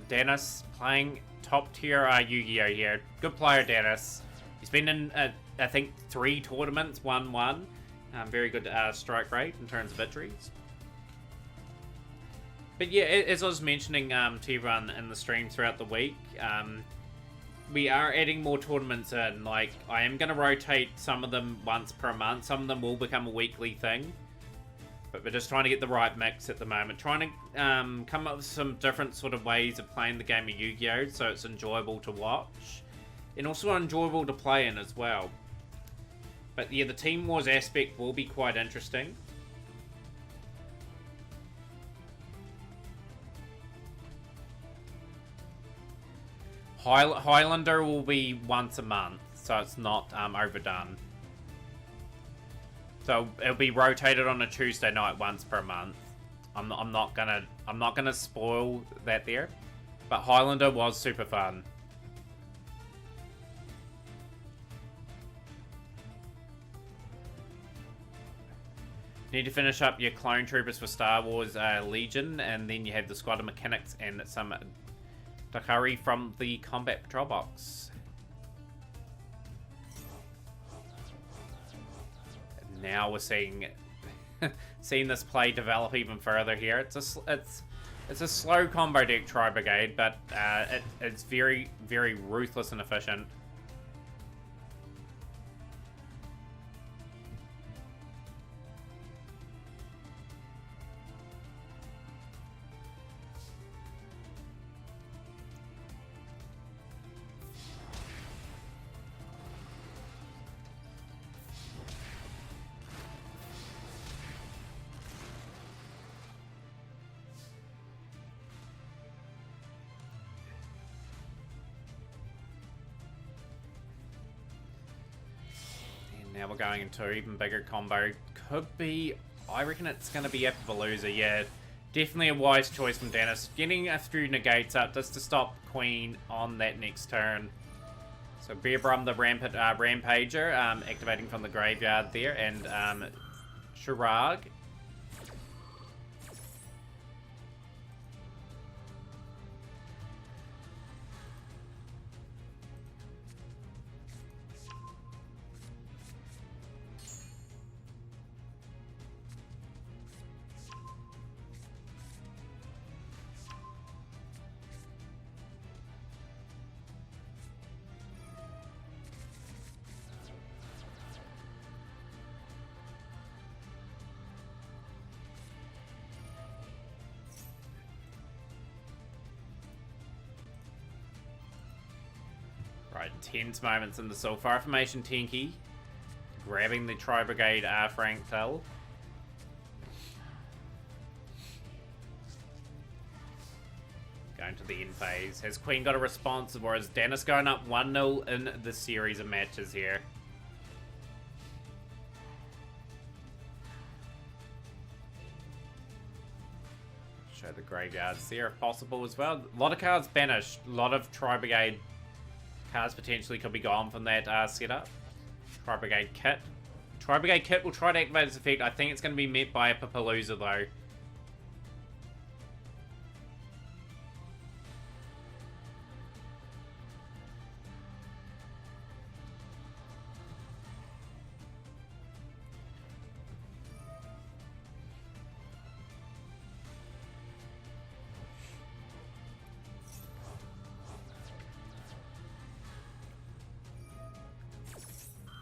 Dennis playing top tier Yu-Gi-Oh here. Good player, Dennis. He's been in I think 3 tournaments, won 1. Very good strike rate in terms of victories. But yeah, as I was mentioning to everyone in the stream throughout the week, we are adding more tournaments in. Like, I am going to rotate some of them once per month. Some of them will become a weekly thing. But we're just trying to get the right mix at the moment. Trying to come up with some different sort of ways of playing the game of Yu-Gi-Oh! So it's enjoyable to watch. And also enjoyable to play in as well. But yeah, the Team Wars aspect will be quite interesting. Highlander will be once a month. So it's not overdone. So it'll be rotated on a Tuesday night once per month. I'm not gonna spoil that there, but Highlander was super fun. Need to finish up your clone troopers for Star Wars Legion, and then you have the squad of mechanics and some Dakari from the combat patrol box. Now we're seeing this play develop even further here. It's a slow combo deck, Tri-Brigade, but it's very, very ruthless and efficient. Now we're going into even bigger combo. Could be, I reckon it's going to be Epipalooza, yeah. Definitely a wise choice from Dennis. Getting a few negates up just to stop Queen on that next turn. So Bearbrum the Rampant Rampager, activating from the graveyard there, and Shirag. Right, tense moments in the Soulfire Formation Tenki. Grabbing the Tri-Brigade Fractal. Going to the end phase. Has Queen got a response, or is Dennis going up 1-0 in the series of matches here? Show the graveyards there if possible as well. A lot of cards banished. A lot of Tri-Brigade cards potentially could be gone from that setup. Tri-Brigade Kit. Tri-Brigade Kit will try to activate its effect. I think it's going to be met by a Papalooza though.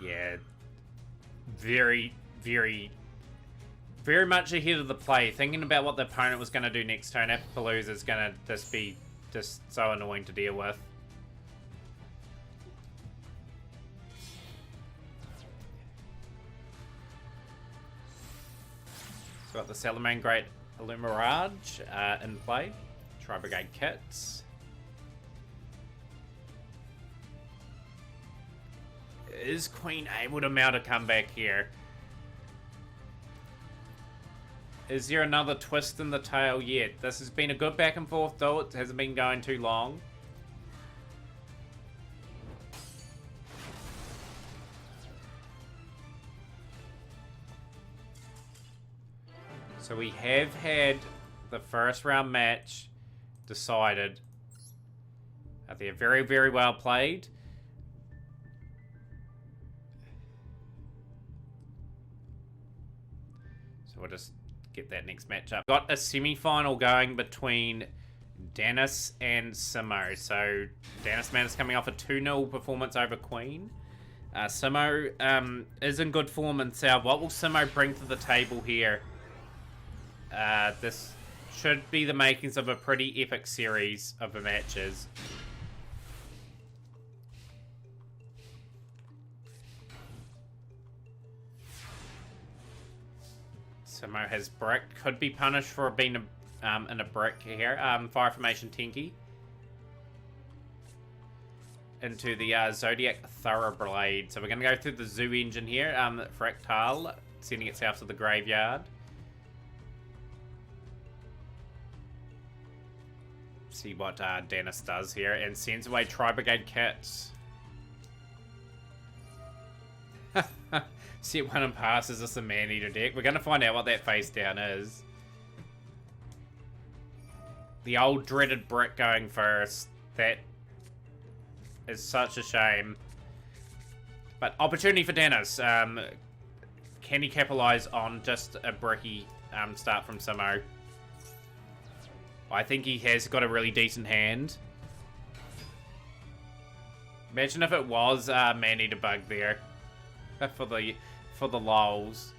Yeah, very much ahead of the play. Thinking about what the opponent was going to do next turn, Appalooza is going to just be so annoying to deal with. So got the Salamane Great Illumirage in play. Tri-Brigade Kits. Is Queen able to mount a comeback here? Is there another twist in the tail yet? This has been a good back and forth though. It hasn't been going too long. So we have had the first round match decided. They're very well played. So we'll just get that next matchup. Got a semi-final going between Dennis and Simo. So Dennis Man is coming off a 2-0 performance over Queen. Simo is in good form himself. What will Simo bring to the table here? This should be the makings of a pretty epic series of the matches. Simo has brick. Could be punished for being in a brick here. Fire Formation Tenki. Into the Zodiac Thoroughblade. So we're going to go through the Zoo engine here. Fractal, sending itself to the graveyard. See what Dennis does here. And sends away Tri-Brigade Kits. Set one and pass. Is this a Man-Eater deck? We're going to find out what that face down is. The old dreaded brick going first. That is such a shame. But opportunity for Dennis. Can he capitalize on just a bricky start from Simo? I think he has got a really decent hand. Imagine if it was Man-Eater Bug there. For the lols.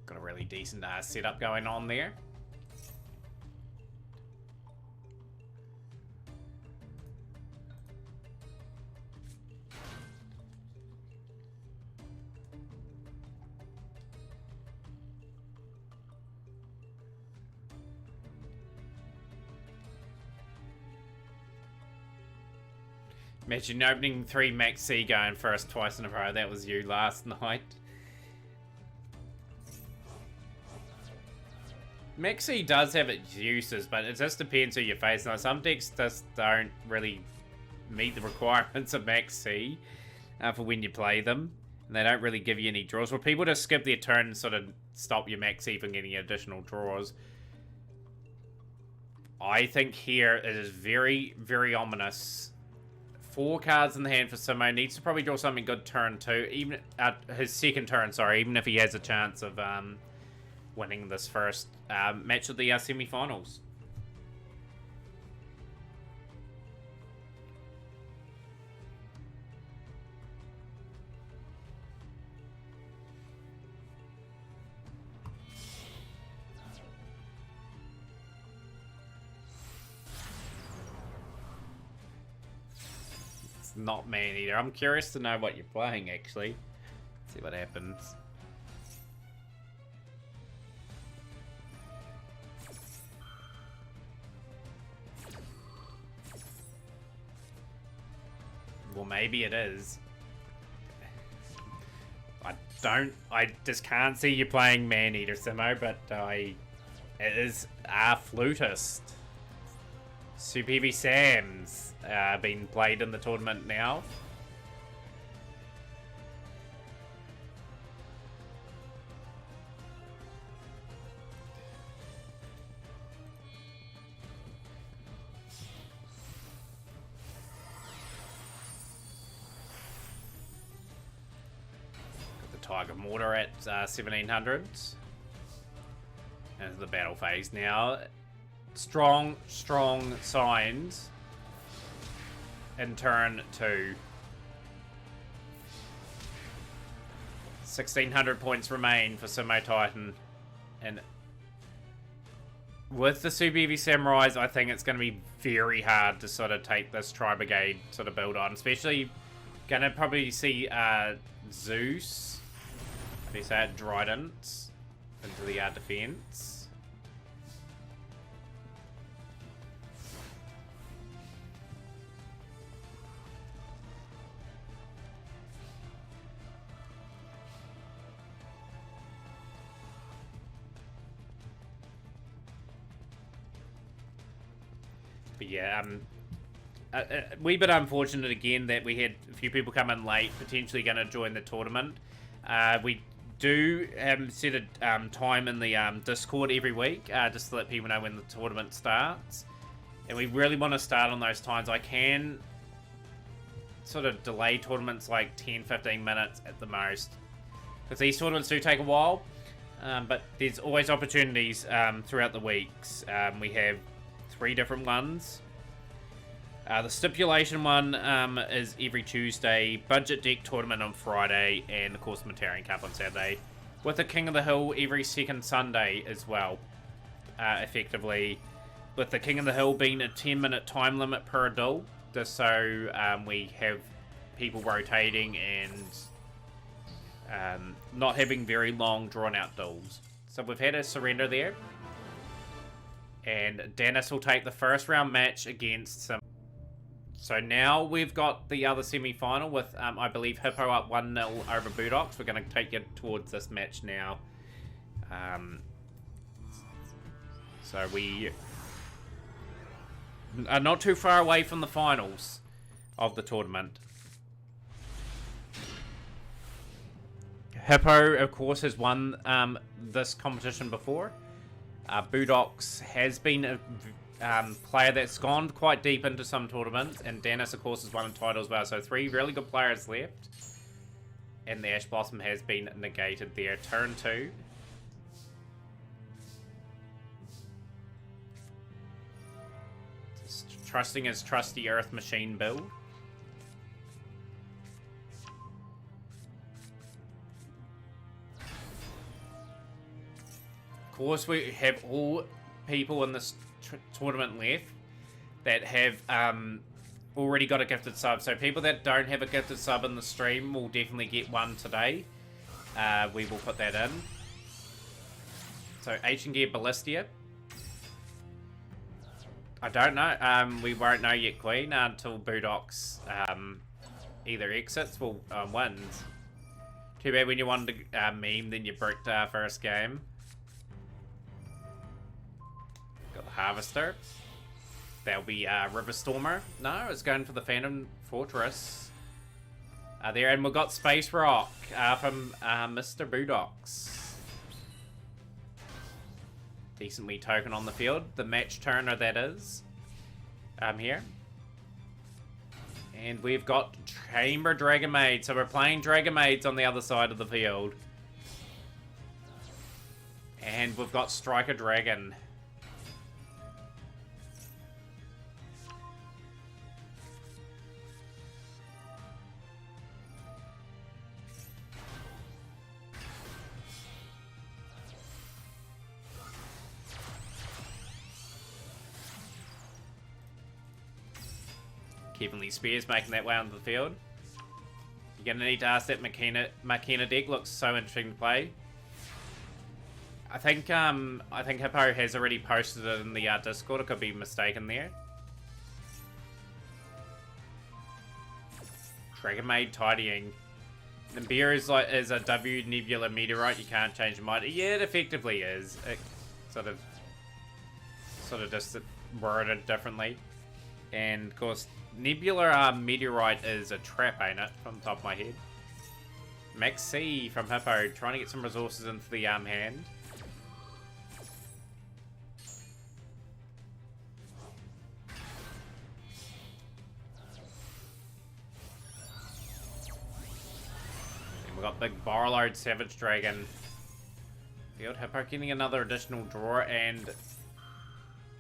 Got a really decent setup going on there. Imagine opening 3 Max C going first twice in a row. That was you last night. Max C does have its uses, but it just depends who you face. Now, some decks just don't really meet the requirements of Max C for when you play them. And they don't really give you any draws. Well, people just skip their turn and sort of stop your Max C from getting additional draws. I think here it is very ominous. 4 cards in the hand for Simo. Needs to probably draw something good turn 2. Even his second turn, sorry. Even if he has a chance of winning this first match of the semi-finals. not Man-Eater. I'm curious to know what you're playing, actually. See what happens. Well, maybe it is. I just can't see you playing Man-Eater, Simo, but it is a flutist. Super Heavy Sam's been played in the tournament now. Tiger Mortar at 1700. As the battle phase now. Strong signs in turn 2. 1600 points remain for Sumo Titan. And with the Super Heavy Samurais, I think it's going to be very hard to sort of take this Tri Brigade sort of build on. Especially going to probably see Zeus. They say Drident into the defense. But yeah, a wee bit unfortunate again that we had a few people come in late, potentially going to join the tournament. We do set a time in the Discord every week, just to let people know when the tournament starts. And we really want to start on those times. I can sort of delay tournaments like 10-15 minutes at the most, because these tournaments do take a while. But there's always opportunities throughout the weeks. We have 3 different ones. The stipulation one is every Tuesday, budget deck tournament on Friday, and of course the Mataurian Cup on Saturday, with the King of the Hill every second Sunday as well, effectively, with the King of the Hill being a 10-minute time limit per duel, just so we have people rotating and not having very long drawn out duels. So we've had a surrender there, and Dennis will take the first round match against some. So now we've got the other semi-final with, I believe, Hippo up 1-0 over Budox. We're going to take you towards this match now. So we are not too far away from the finals of the tournament. Hippo, of course, has won this competition before. Budox has been a player that's gone quite deep into some tournaments, and Dennis, of course, has won a title as well. So 3 really good players left, and the Ash Blossom has been negated there. Turn 2. Just trusting his trusty Earth Machine build. Of course, we have all people in this tournament left that have already got a gifted sub. So people that don't have a gifted sub in the stream will definitely get one today. We will put that in. So Ancient Gear Ballistia. I don't know. We won't know yet, Queen, until Budox either exits or wins. Too bad when you wanted to meme, then you bricked first game. Got the Harvester. That'll be River Stormer. No, it's going for the Phantom Fortress. There, and we've got Space Rock from Mr. Budox. Decent wee token on the field. The match turner, that is. Here. And we've got Chamber Dragon Maid. So we're playing Dragon Maids on the other side of the field. And we've got Striker Dragon. Heavenly Spears making that way onto the field. You're gonna need to ask that Makina deck. Looks so interesting to play. I think Hippo has already posted it in the Discord. I could be mistaken there. Dragon Maid tidying. Nimbira is a W Nebula Meteorite. You can't change the mod. Yeah, it effectively is. It sort of just worded differently. And of course, Nebula Meteorite is a trap, ain't it? From the top of my head. Max C from Hippo trying to get some resources into the hand. We've got big Barload Savage Dragon. Field Hippo getting another additional draw, and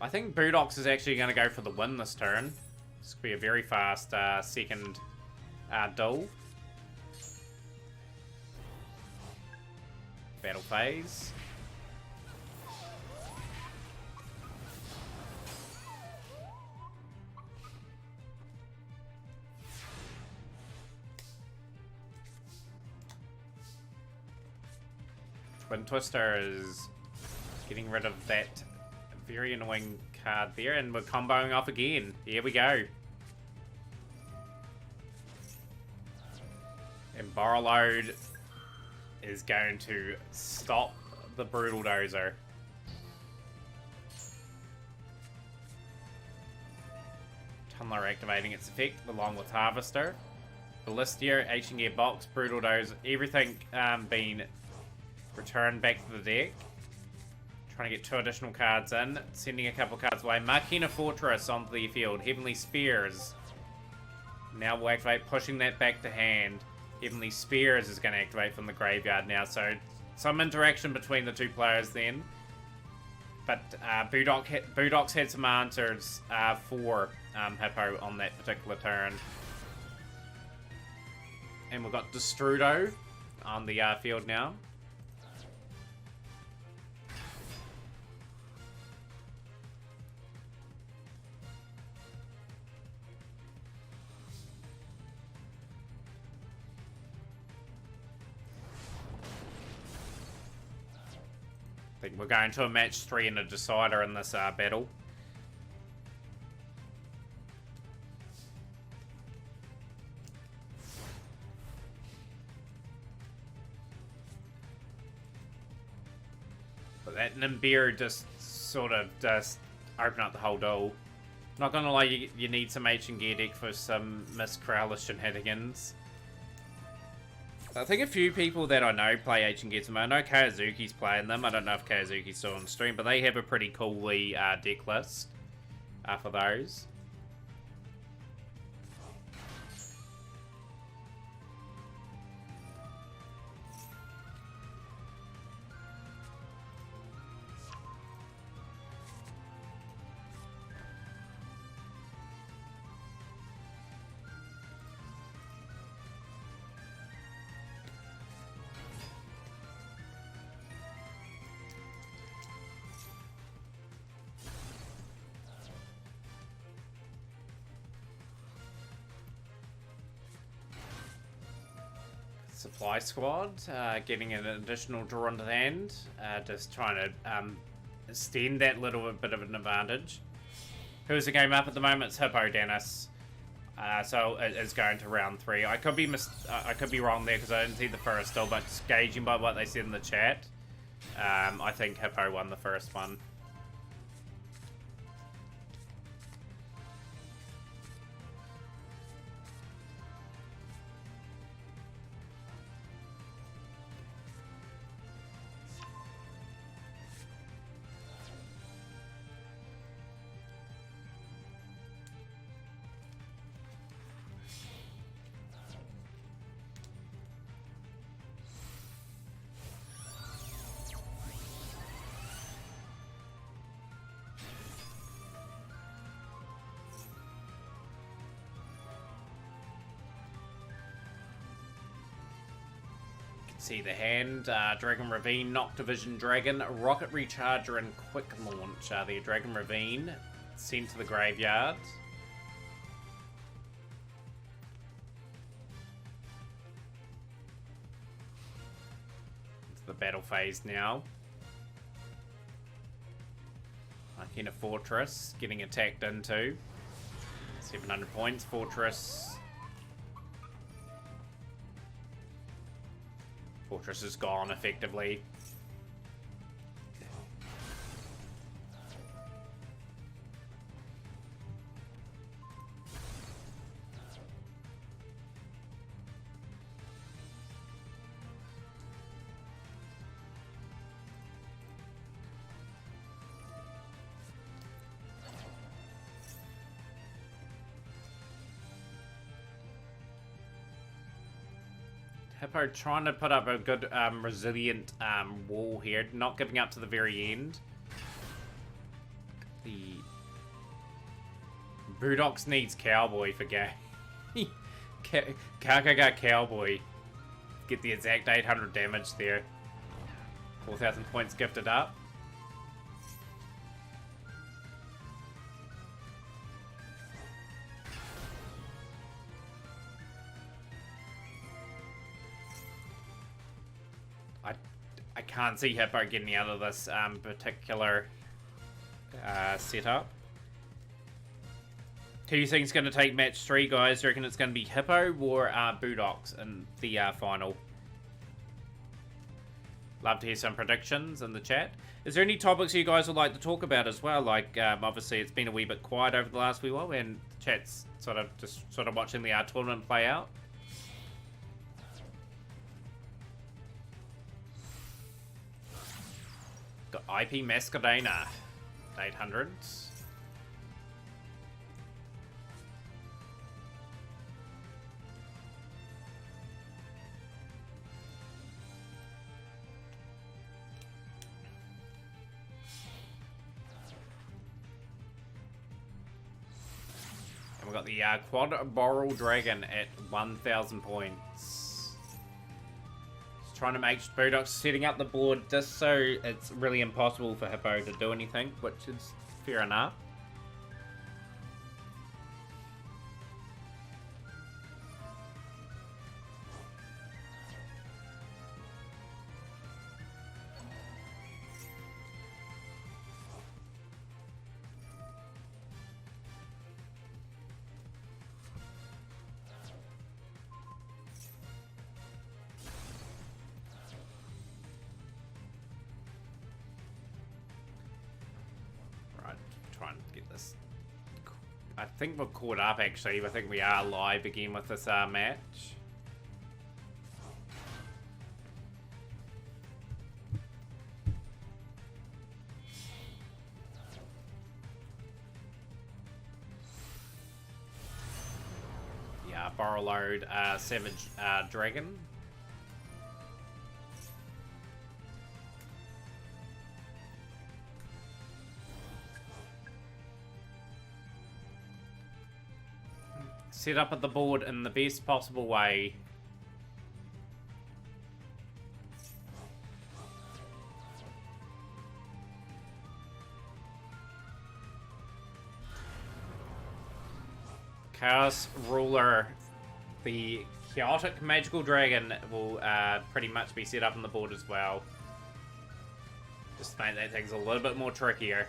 I think Budox is actually going to go for the win this turn. This could be a very fast second duel. Battle phase. Twin Twister is getting rid of that very annoying card there, and we're comboing off again. Here we go. And Borrowload is going to stop the Brutal Dozer. Tunneler activating its effect along with Harvester. Ballistia, Ancient Gearbox, Brutal Dozer, everything being returned back to the deck. Trying to get 2 additional cards in. Sending a couple cards away. Makina Fortress onto the field. Heavenly Spears. Now we'll activate, pushing that back to hand. Heavenly Spears is going to activate from the graveyard now. So some interaction between the two players then. But Budox had some answers for Hippo on that particular turn. And we've got Destrudo on the field now. I think we're going to a match 3 and a decider in this battle. But that Nimbira just sort of just open up the whole duel. Not gonna lie, you need some Ancient Gear deck for some Miss Crowless shenanigans. I think a few people that I know play Ancient Gears. I know Kazuki's playing them. I don't know if Kazuki's still on stream, but they have a pretty coolly deck list for those. Supply Squad, getting an additional draw into the hand, just trying to extend that little bit of an advantage. Who's the game up at the moment? It's Hippo Dennis. So it is going to round 3. I could be wrong there because I didn't see the first still, but just gauging by what they said in the chat, I think Hippo won the first one. See the hand, Dragon Ravine, Noctivision Dragon, Rocket Recharger, and Quick Launch. The Dragon Ravine sent to the graveyard. battle phase now. Like a fortress getting attacked into. 700 points, fortress. Fortress is gone effectively. Hippo trying to put up a good, resilient wall here, not giving up to the very end. The Budox needs Cowboy for game. Kaka got Cowboy. Get the exact 800 damage there. 4,000 points gifted up. I can't see Hippo getting out of this particular setup. Who do you think is going to take match 3, guys? Do you reckon it's going to be Hippo or Budox in the final? Love to hear some predictions in the chat. Is there any topics you guys would like to talk about as well? Like, obviously it's been a wee bit quiet over the last wee while, and the chat's sort of watching the tournament play out. Got IP Masquerena, 800s. And we've got the Quad Boral Dragon at 1,000 points. Trying to make Budox setting up the board just so it's really impossible for Hippo to do anything, which is fair enough. I think we're caught up actually. I think we are live again with this match. Yeah, Borrow Load, Savage Dragon. Set up at the board in the best possible way. Chaos Ruler, the Chaotic Magical Dragon, will pretty much be set up on the board as well. Just make that thing's a little bit more trickier.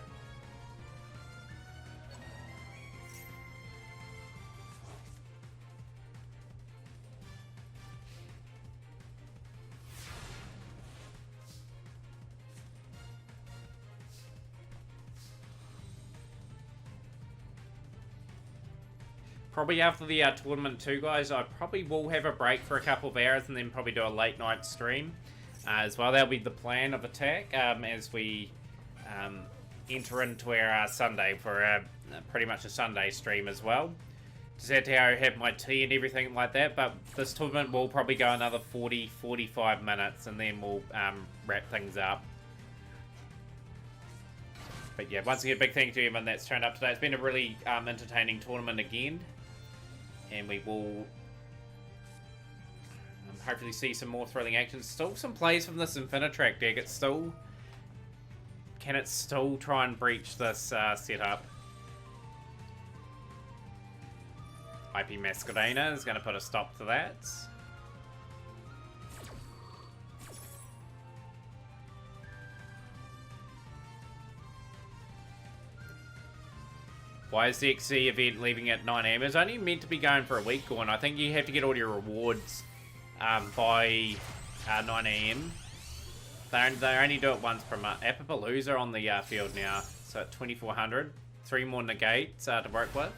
Probably after the tournament too, guys, I probably will have a break for a couple of hours and then probably do a late night stream as well. That'll be the plan of attack as we enter into our Sunday for pretty much a Sunday stream as well. Just had to have my tea and everything like that, but this tournament will probably go another 40-45 minutes and then we'll wrap things up. But yeah, once again, big thank you to everyone that's turned up today. It's been a really entertaining tournament again. And we will hopefully see some more thrilling action. Still some plays from this Infinitrack deck. It's still... Can it still try and breach this setup? IP Masquerena is going to put a stop to that. Why is the XC event leaving at 9 AM? It's only meant to be going for a week, Gordon. I think you have to get all your rewards by 9 AM. They only do it once per month. Appapalooza on the field now. So at 2400. 3 more negates to work with.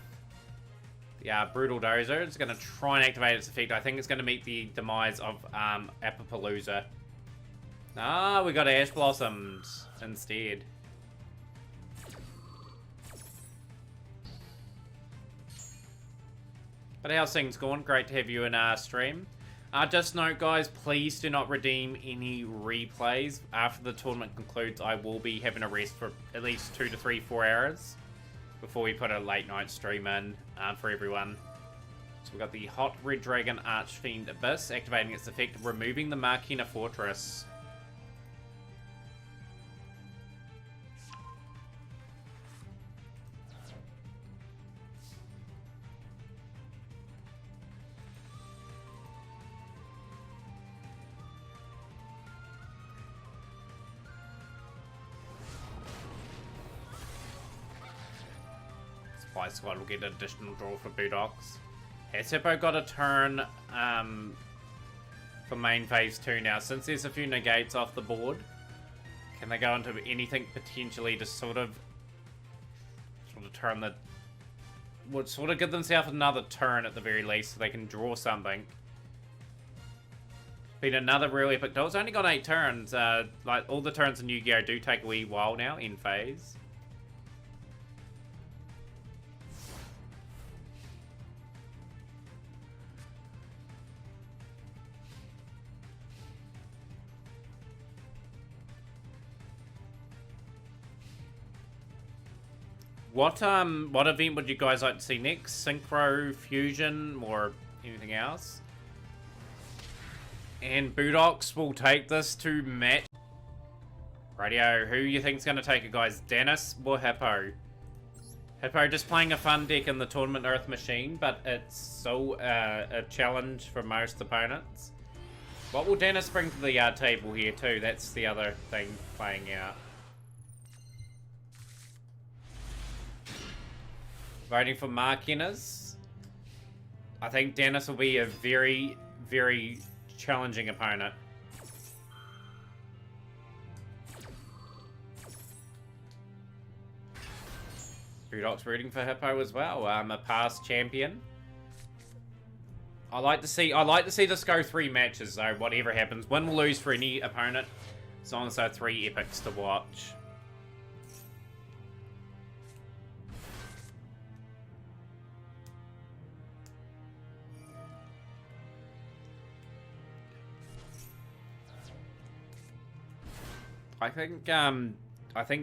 The Brutal Dozer is going to try and activate its effect. I think it's going to meet the demise of Appapalooza. Ah, we got Ash Blossoms instead. But how's things going? Great to have you in our stream. Just note, guys, please do not redeem any replays. After the tournament concludes, I will be having a rest for at least 2 to 3, 4 hours before we put a late night stream in for everyone. So we've got the Hot Red Dragon Archfiend Abyss activating its effect, removing the Markina Fortress. Spy Squad will get an additional draw for Budox. Has Hippo got a turn for main phase 2 now? Since there's a few negates off the board, can they go into anything potentially to sort of turn the... would sort of give themselves another turn at the very least so they can draw something. Been another really epic duel. It's only got 8 turns. Like, all the turns in Yu-Gi-Oh! Do take a wee while now in phase. What event would you guys like to see next? Synchro, Fusion, or anything else? And Budox will take this to match. Radio, who you think's going to take it, guys? Dennis or Hippo? Hippo just playing a fun deck in the Tournament Earth Machine, but it's so a challenge for most opponents. What will Dennis bring to the table here too? That's the other thing playing out. Voting for Markinas. I think Dennis will be a very, very challenging opponent. Budox rooting for Hippo as well. A past champion. I like to see this go 3 matches though. Whatever happens, win or lose for any opponent, as long as there are 3 epics to watch. I think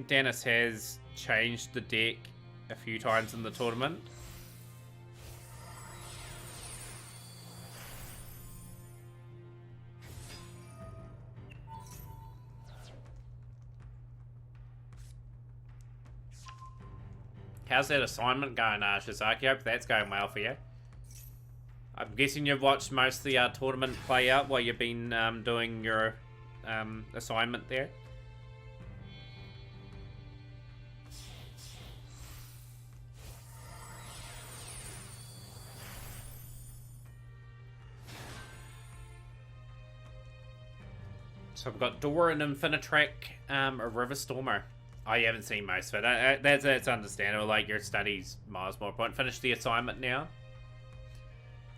Dennis has changed the deck a few times in the tournament. How's that assignment going, Shizaki? Hope that's going well for you. I'm guessing you've watched most of the tournament play out while you've been doing your assignment there. So I've got Dora and Infinitrack, a River Stormer. Oh, you haven't seen most of it. That's understandable. Like, your studies miles more important. Finish the assignment now.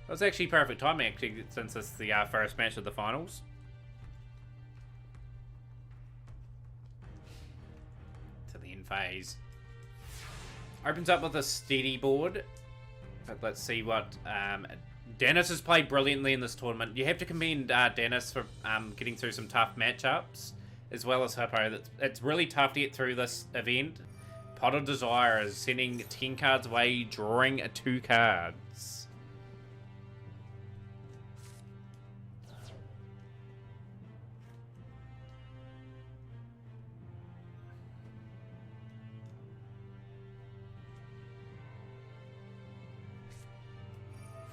It was actually perfect timing, actually, since it's the first match of the finals. To the end phase. Opens up with a steady board. But let's see what... Dennis has played brilliantly in this tournament. You have to commend Dennis for getting through some tough matchups, as well as Hippo. It's really tough to get through this event. Pot of Desire is sending 10 cards away, drawing 2 cards.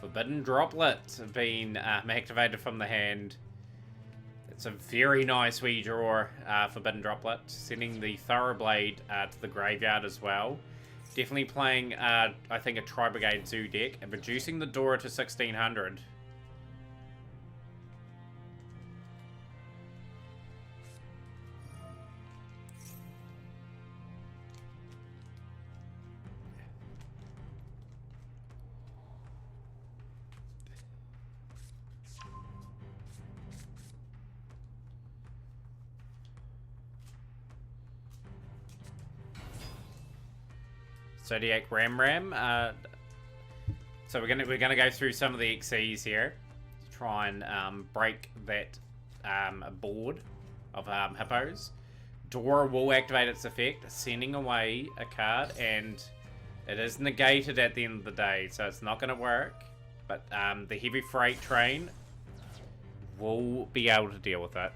Forbidden Droplet have been activated from the hand. It's a very nice wee draw, Forbidden Droplet, sending the Thoroughblade to the graveyard as well. Definitely playing, I think, a Tri-Brigade Zoo deck and reducing the Dora to 1600. Zodiac Ram. So we're gonna go through some of the XCs here to try and break that board of hippos. Dora will activate its effect, sending away a card, and it is negated at the end of the day, so it's not gonna work. But the heavy freight train will be able to deal with it.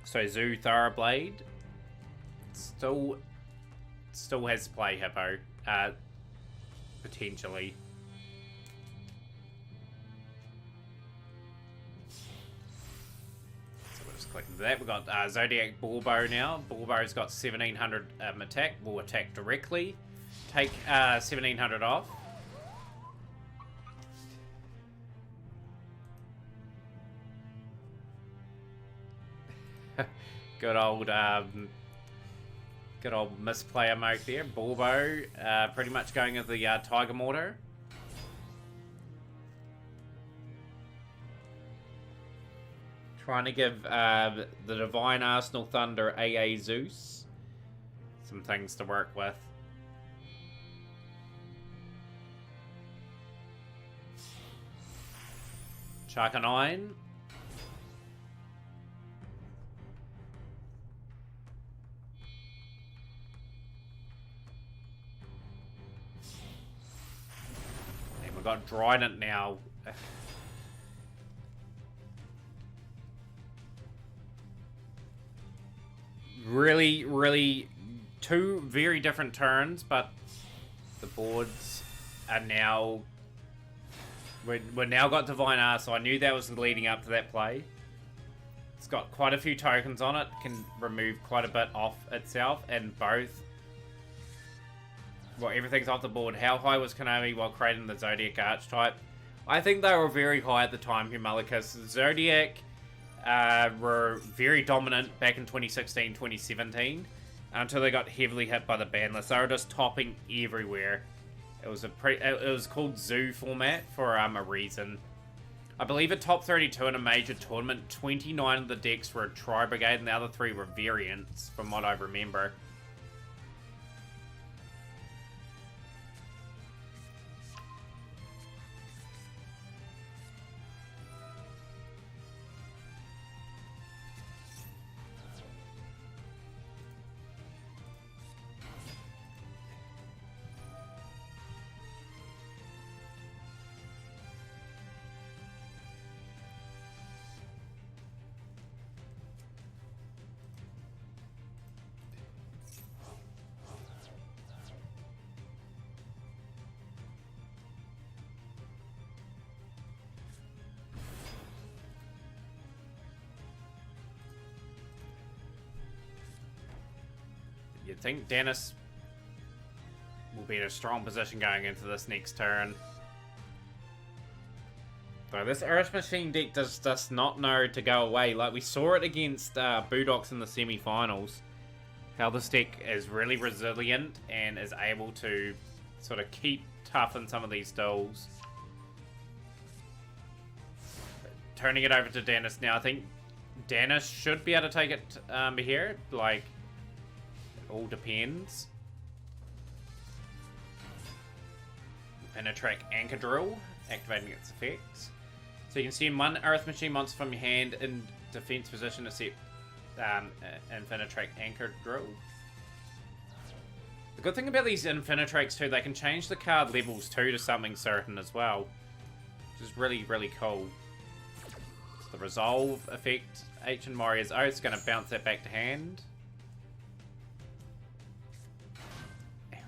So Zoo Thoroughblade still has play hippo, potentially. So we'll just click into that. We've got Zodiac Bullbow now. Bullbow's got 1700 attack. Will attack directly. Take 1700 off. Good old misplayer mode there. Bulbo, pretty much going into the Tiger Mortar. Trying to give the Divine Arsenal Thunder AA Zeus some things to work with. Charkanine. We've got Trident now. Really two very different turns, but the boards are now... We're now got Divine Art, so I knew that was leading up to that play. It's got quite a few tokens on it, can remove quite a bit off itself, and both... Well, everything's off the board. How high was Konami while creating the Zodiac archetype? I think they were very high at the time, Humalicus. Zodiac were very dominant back in 2016, 2017, until they got heavily hit by the ban list. They were just topping everywhere. It was called Zoo format for a reason. I believe at top 32 in a major tournament, 29 of the decks were a Tri-Brigade and the other 3 were variants, from what I remember. You'd think Dennis will be in a strong position going into this next turn. Though this Earth Machine deck does not know to go away. Like we saw it against Budox in the semi-finals. How this deck is really resilient and is able to sort of keep tough in some of these duels. Turning it over to Dennis now. I think Dennis should be able to take it here. Like... all depends. Penetrac Anchor Drill, activating its effects. So you can send 1 Earth Machine monster from your hand in defense position except Infinitrack Anchor Drill. The good thing about these Infinitracks too, they can change the card levels too to something certain as well. Which is really cool. So the Resolve effect, Ancient Warrior's Oath is going to bounce that back to hand.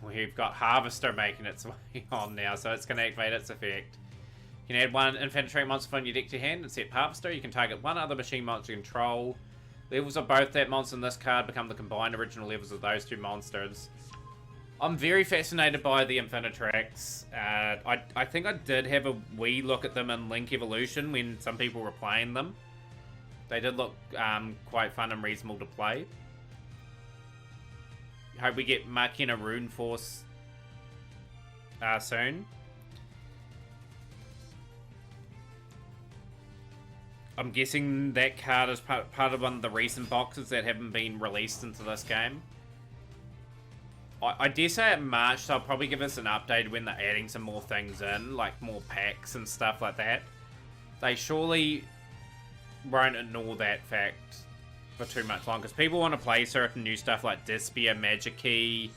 We've got Harvester making its way on now, so it's going to activate its effect. You can add one infantry monster from your deck to your hand and set Harvester. You can target one other machine monster you control. Levels of both that monster and this card become the combined original levels of those two monsters. I'm very fascinated by the Infinitracks. I think I did have a wee look at them in Link Evolution when some people were playing them. They did look quite fun and reasonable to play. Hope we get Makina Rune Force soon. I'm guessing that card is part of one of the recent boxes that haven't been released into this game. I dare say at March they'll probably give us an update when they're adding some more things in, like more packs and stuff like that. They surely won't ignore that fact for too much longer, because people want to play certain new stuff like Dispia, Magikey,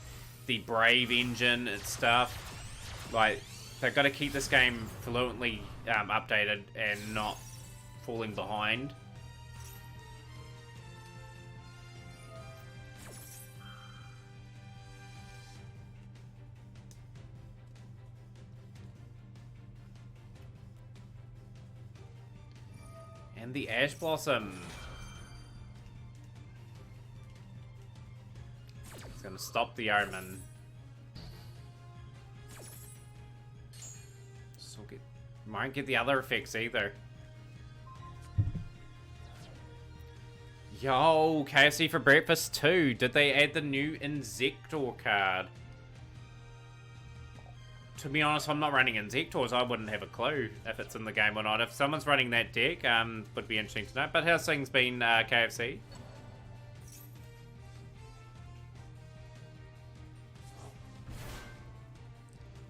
the Brave engine and stuff. Like, they've got to keep this game fluently updated and not falling behind. And the Ash Blossom. It's gonna stop the Omen. So won't get the other effects either. Yo, KFC for breakfast too. Did they add the new Inzektor card? To be honest, I'm not running Inzektors. I wouldn't have a clue if it's in the game or not. If someone's running that deck, would be interesting to know. But how's things been, KFC?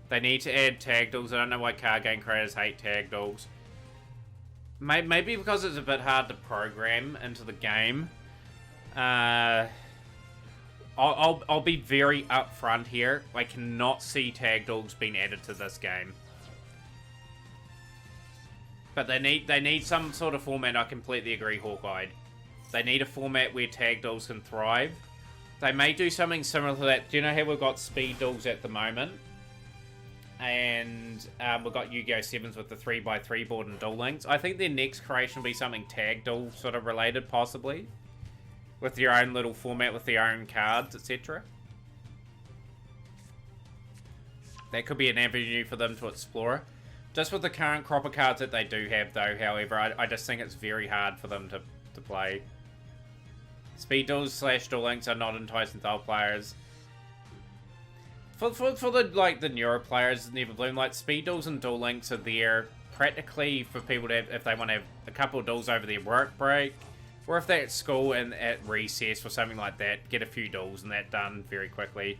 They need to add tag dogs. I don't know why card game creators hate tag dogs. Maybe because it's a bit hard to program into the game. I'll be very upfront here. I cannot see tag dogs being added to this game. But they need some sort of format. I completely agree, Hawkeye. They need a format where tag dogs can thrive. They may do something similar to that. Do you know how we've got speed dogs at the moment? And we've got Yu-Gi-Oh! 7s with the 3x3 board and Duel Links. I think their next creation will be something tag doll sort of related, possibly. With your own little format, with their own cards, etc. That could be an avenue for them to explore. Just with the current crop of cards that they do have, though, however, I just think it's very hard for them to play. Speed Duels / Duel Links are not enticing to players. For the newer players, Never Bloom, like Speed Duels and Duel Links are there practically for people to have, if they want to have a couple of duels over their work break, or if they're at school and at recess or something like that, get a few duels and that done very quickly.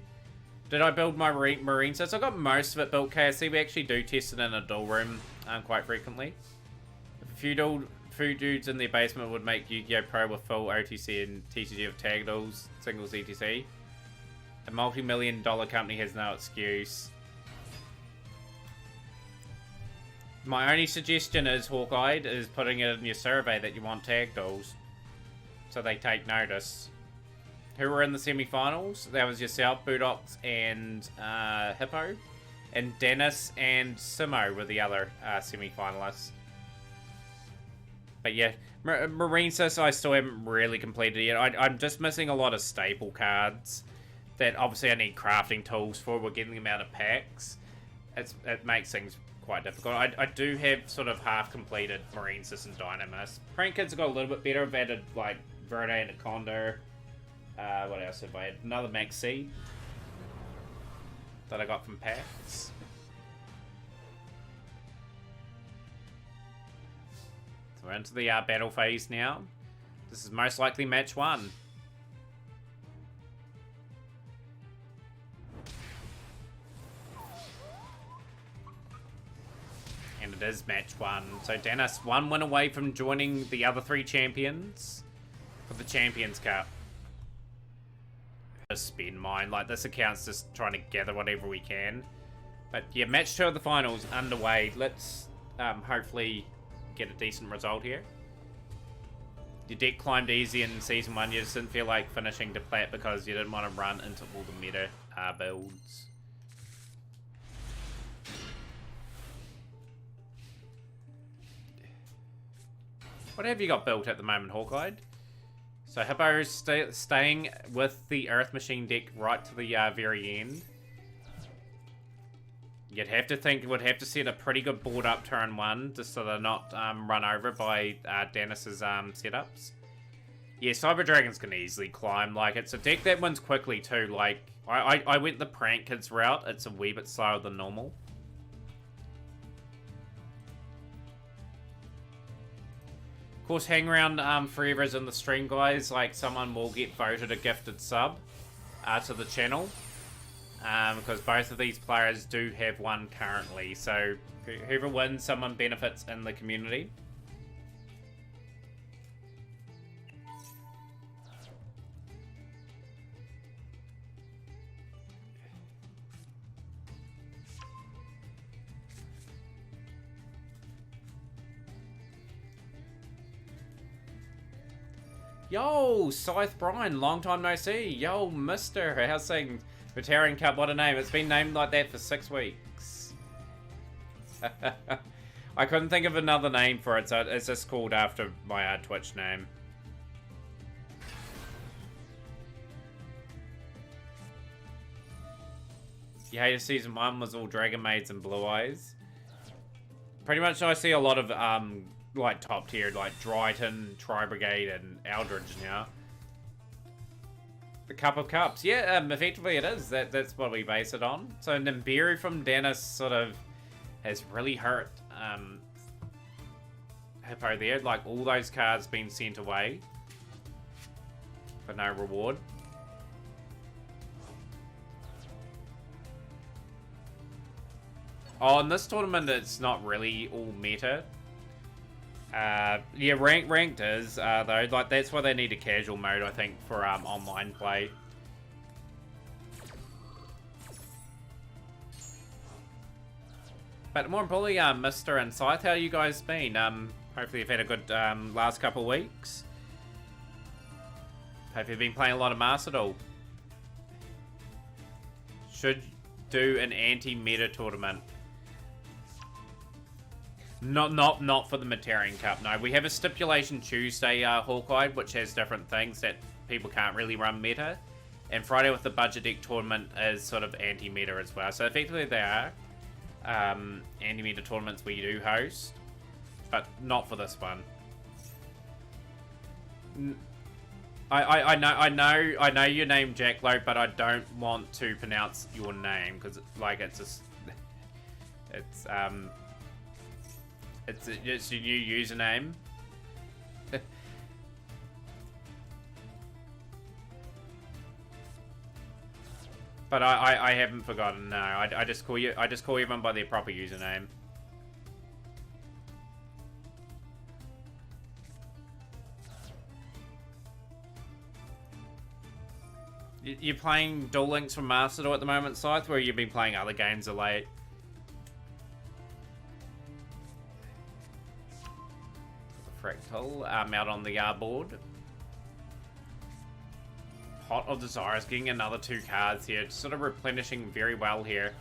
Did I build my marine sets? I got most of it built, KSC. We actually do test it in a duel room quite frequently. If a few dudes in their basement would make Yu-Gi-Oh! Pro with full OTC and TCG of tag duels, singles ETC. A multi-million-dollar company has no excuse. My only suggestion is, Hawkeye, is putting it in your survey that you want tag duels, so they take notice. Who were in the semi-finals? That was yourself, Budox, and Hippo. And Dennis and Simo were the other semi-finalists. But yeah, Marine Sis I still haven't really completed yet. I'm just missing a lot of staple cards that obviously I need crafting tools for. We're getting them out of packs. It makes things quite difficult. I do have sort of half-completed Marine Sis and Dynamis. Prank Kids have got a little bit better. I've added, like, Verde and Condor. What else have I had? Another Maxi that I got from packs. So we're into the battle phase now. This is most likely match 1. And it is match 1. So Dennis, 1 win away from joining the other 3 champions for the Champions Cup. Just spend mine. Like, this account's just trying to gather whatever we can. But yeah, match 2 of the finals underway. Let's hopefully get a decent result here. Your deck climbed easy in Season 1. You just didn't feel like finishing to plat because you didn't want to run into all the meta builds. What have you got built at the moment, Hawkeye? So Hippo's staying with the Earth Machine deck right to the very end. You'd have to think, would have to set a pretty good board up turn 1, just so they're not run over by Dennis's setups. Yeah, Cyber Dragon's can easily climb. Like, it's a deck that wins quickly too. Like, I went the Prank Kids route. It's a wee bit slower than normal. Of course, hang around forever as in the stream, guys. Like, someone will get voted a gifted sub to the channel. Because both of these players do have one currently. So, whoever wins, someone benefits in the community. Yo, Scythe Brian, long time no see. Yo, mister, how's things? Mataurian Cup, what a name. It's been named like that for 6 weeks. I couldn't think of another name for it, so it's just called after my Twitch name. Yeah, season 1 was all Dragon Maids and Blue Eyes. Pretty much I see a lot of like top tier, like Dryton, Tri-Brigade, and Eldridge now. The Cup of Cups. Yeah, effectively it is. That's what we base it on. So Nibiru from Dennis sort of has really hurt Hippo there. Like, all those cards being sent away for no reward. Oh, in this tournament it's not really all meta. Yeah, ranked is, though. Like, that's why they need a casual mode, I think, for online play. But more importantly, Mr. and Scythe, how you guys been? Hopefully you've had a good last couple of weeks. Hopefully you've been playing a lot of Master Duel. Should do an anti-meta tournament. Not for the Mataurian Cup, no. We have a Stipulation Tuesday, Hawkeye, which has different things that people can't really run meta. And Friday with the Budget Deck tournament is sort of anti-meta as well. So effectively they are anti-meta tournaments we do host, but not for this one. I know your name, Jack Lowe, but I don't want to pronounce your name because like it's just it's your new username. But I haven't forgotten. No, I just call everyone by their proper username. You're playing Duel Links from Master Duel at the moment, Scythe, where you've been playing other games of late? Fractal out on the board. Pot of Desire is getting another 2 cards here, just sort of replenishing very well here.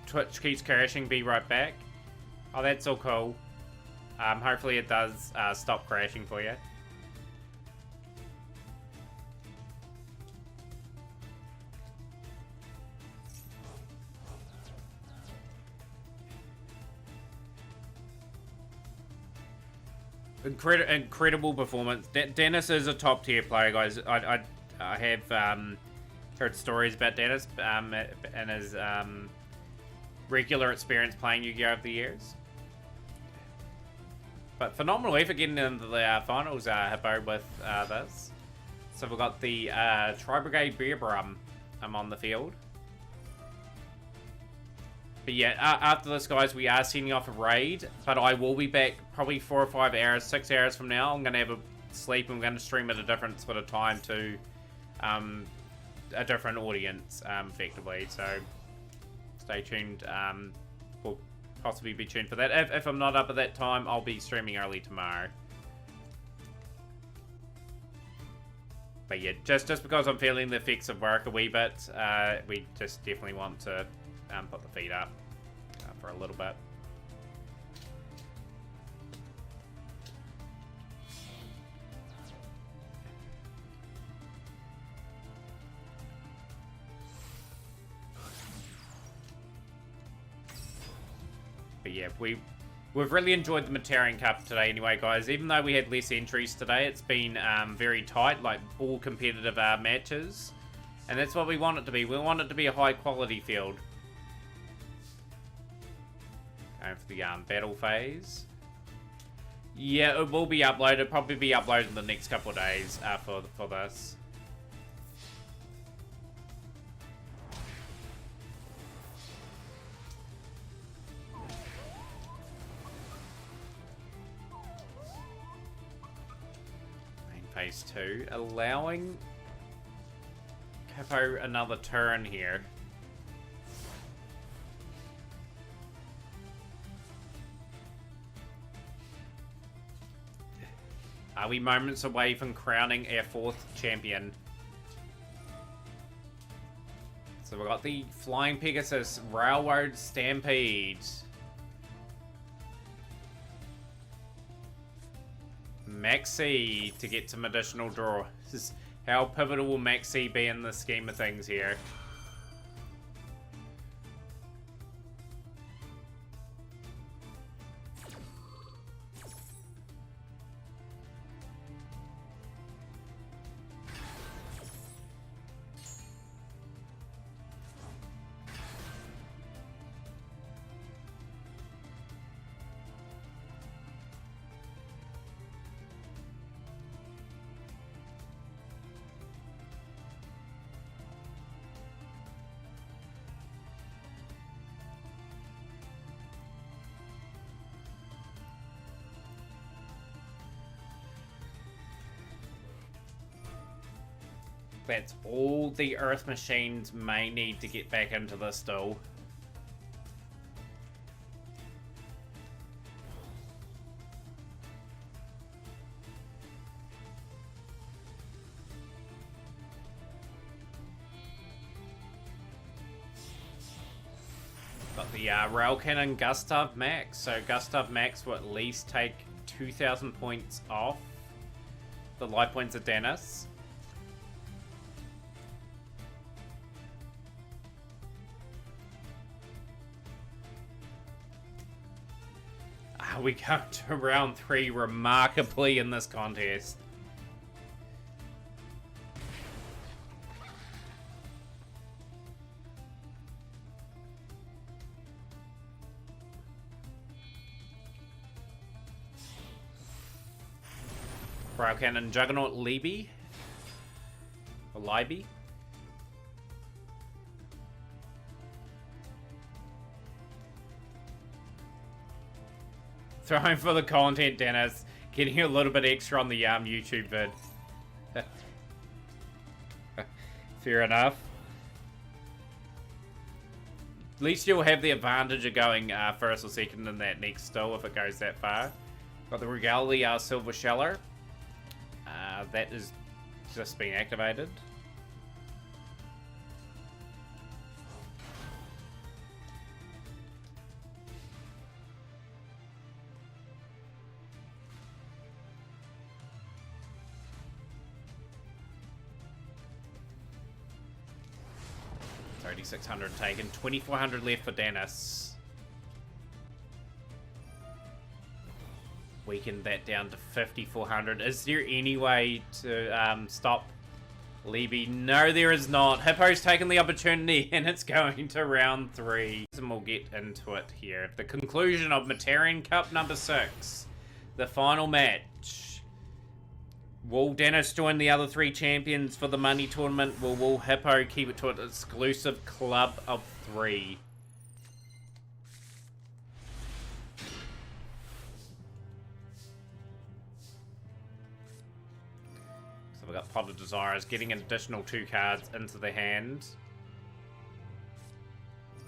Twitch keeps crashing, be right back. Oh, that's all cool. Hopefully it does stop crashing for you. Incredible performance. Dennis is a top tier player, guys. I have heard stories about Dennis and his regular experience playing Yu-Gi-Oh! Over the years. But phenomenal effort getting into the finals, Hippo, with this. So we've got the Tri-Brigade Bearbrum on the field. But yeah, after this, guys, we are sending off a raid, but I will be back probably 4 or 5 hours, 6 hours from now. I'm going to have a sleep and I'm going to stream at a different sort of time to a different audience, effectively. So stay tuned for possibly be tuned for that. If I'm not up at that time, I'll be streaming early tomorrow. But yeah, just because I'm feeling the effects of work a wee bit, we just definitely want to put the feet up for a little bit. But yeah, we've really enjoyed the Mataurian Cup today anyway, guys. Even though we had less entries today, it's been very tight, like all competitive matches. And that's what we want it to be. We want it to be a high quality field. Going for the battle phase. Yeah, it will be uploaded. Probably be uploaded in the next couple of days for this. Phase 2, allowing Capo another turn here. Are we moments away from crowning our 4th champion? So we've got the Flying Pegasus Railroad Stampede. Maxi to get some additional draw. How pivotal will Maxi be in the scheme of things here? That's all the Earth machines may need to get back into this duel. Got the Rail Cannon Gustav Max. So Gustav Max will at least take 2,000 points off the life points of Dennis. We go to round 3 remarkably in this contest. Rail Cannon Juggernaut Libby. Or Libby. Throwing for the content, Dennis. Getting a little bit extra on the YouTube vid. Fair enough. At least you'll have the advantage of going first or second in that next duel if it goes that far. Got the Regalia Silver Sheller. That is just been activated. It's already 600 taken, 2,400 left for Dennis. Weakened that down to 5,400. Is there any way to stop Libby? No, there is not. Hippo's taken the opportunity and it's going to round 3. And we'll get into it here. The conclusion of Mataurian Cup number 6. The final match. Will Dennis join the other 3 champions for the money tournament? Will Hippo keep it to an exclusive club of 3? We've got Pot of Desires getting an additional 2 cards into the hand.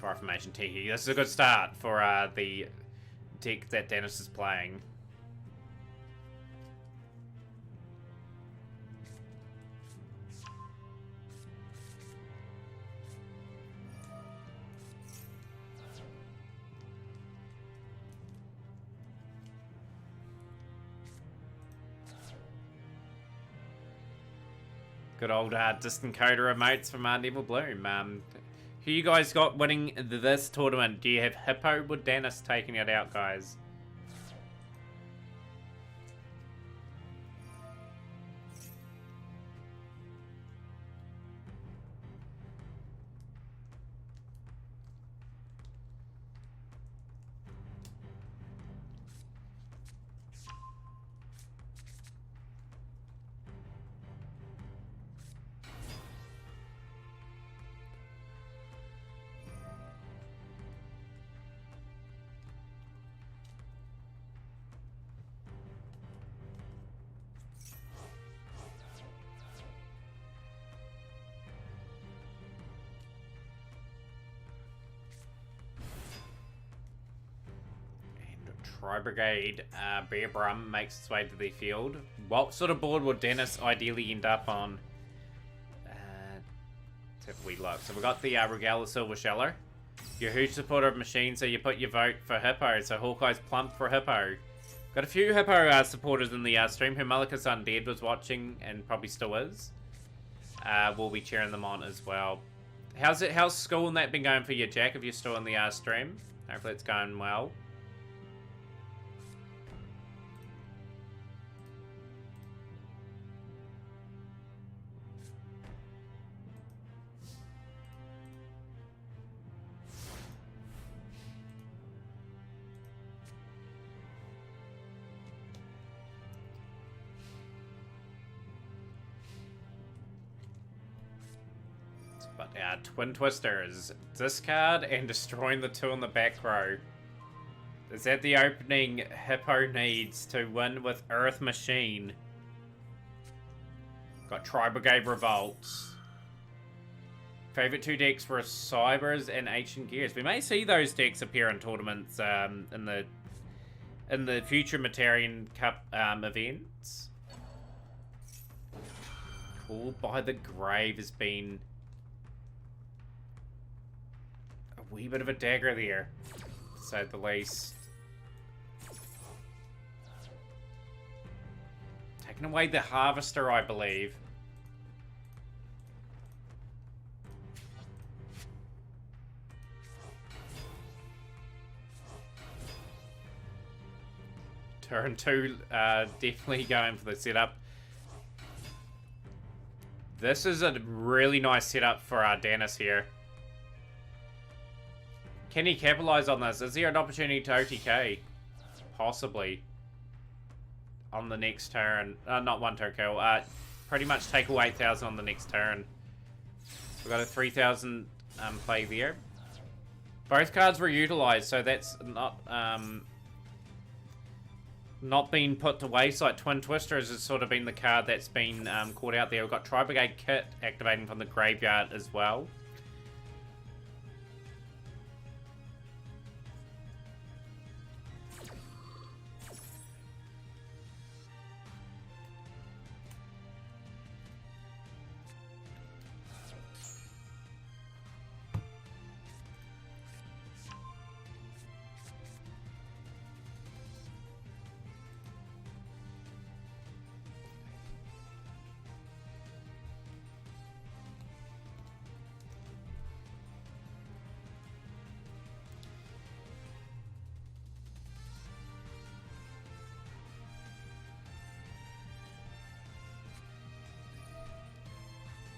Fire Formation Tiki. This is a good start for the deck that Dennis is playing. Good old distant coda remotes from Neville Bloom. Who you guys got winning this tournament? Do you have Hippo or Dennis taking it out, guys? Tri-Brigade Bear Brum makes its way to the field. What sort of board would Dennis ideally end up on? Let's have a wee look. So we've got the Regala Silver Sheller. You're a huge supporter of machines, so you put your vote for Hippo. So Hawkeye's plumped for Hippo. Got a few Hippo supporters in the stream who Malika's Undead was watching and probably still is. We'll be cheering them on as well. How's school and that been going for you, Jack, if you're still in the stream? Hopefully it's going well. But Twin Twisters, discard and destroying the 2 in the back row. Is that the opening Hippo needs to win with Earth Machine? Got Tri-Brigade Revolts. Favorite 2 decks were Cybers and Ancient Gears. We may see those decks appear in tournaments in the future Mataurian Cup events. Called by the Grave has been a wee bit of a dagger there, to say the least. Taking away the Harvester, I believe. Turn 2, definitely going for the setup. This is a really nice setup for Dennis here. Can he capitalize on this? Is there an opportunity to OTK? Possibly. On the next turn. Not one turn kill. Pretty much take away 8,000 on the next turn. We've got a 3,000 play there. Both cards were utilized, so that's not been put to waste. Like Twin Twisters has sort of been the card that's been caught out there. We've got Tri-Brigade Kit activating from the graveyard as well.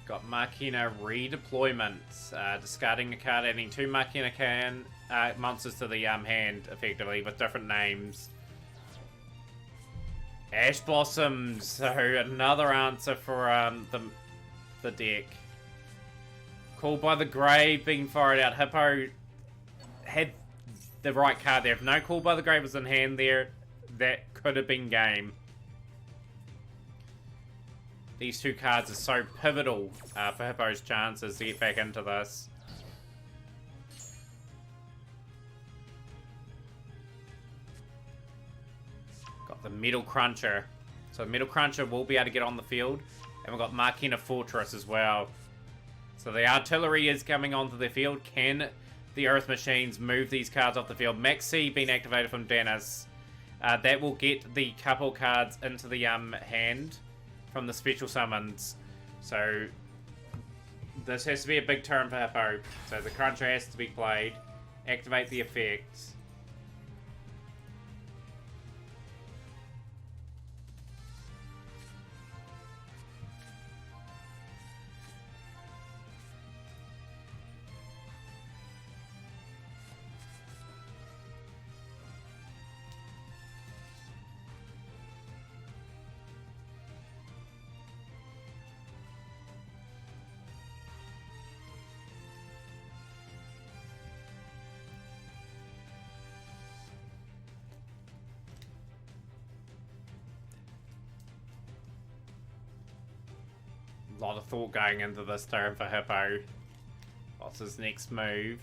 Got Machina redeployment. Discarding a card, adding 2 Machina monsters to the hand, effectively, with different names. Ash Blossoms, so another answer for the deck. Called by the Grave being fired out. Hippo had the right card there. If no Call by the Grave was in hand there, that could have been game. These 2 cards are so pivotal for Hippo's chances to get back into this. the Metal Cruncher. So Metal Cruncher will be able to get on the field. And we've got Markina Fortress as well. So the artillery is coming onto the field. Can the Earth Machines move these cards off the field? Maxi being activated from Dennis. That will get the couple cards into the hand from the special summons. So this has to be a big turn for Hippo. So the Cruncher has to be played. Activate the effects. A lot of thought going into this turn for Hippo. What's his next move?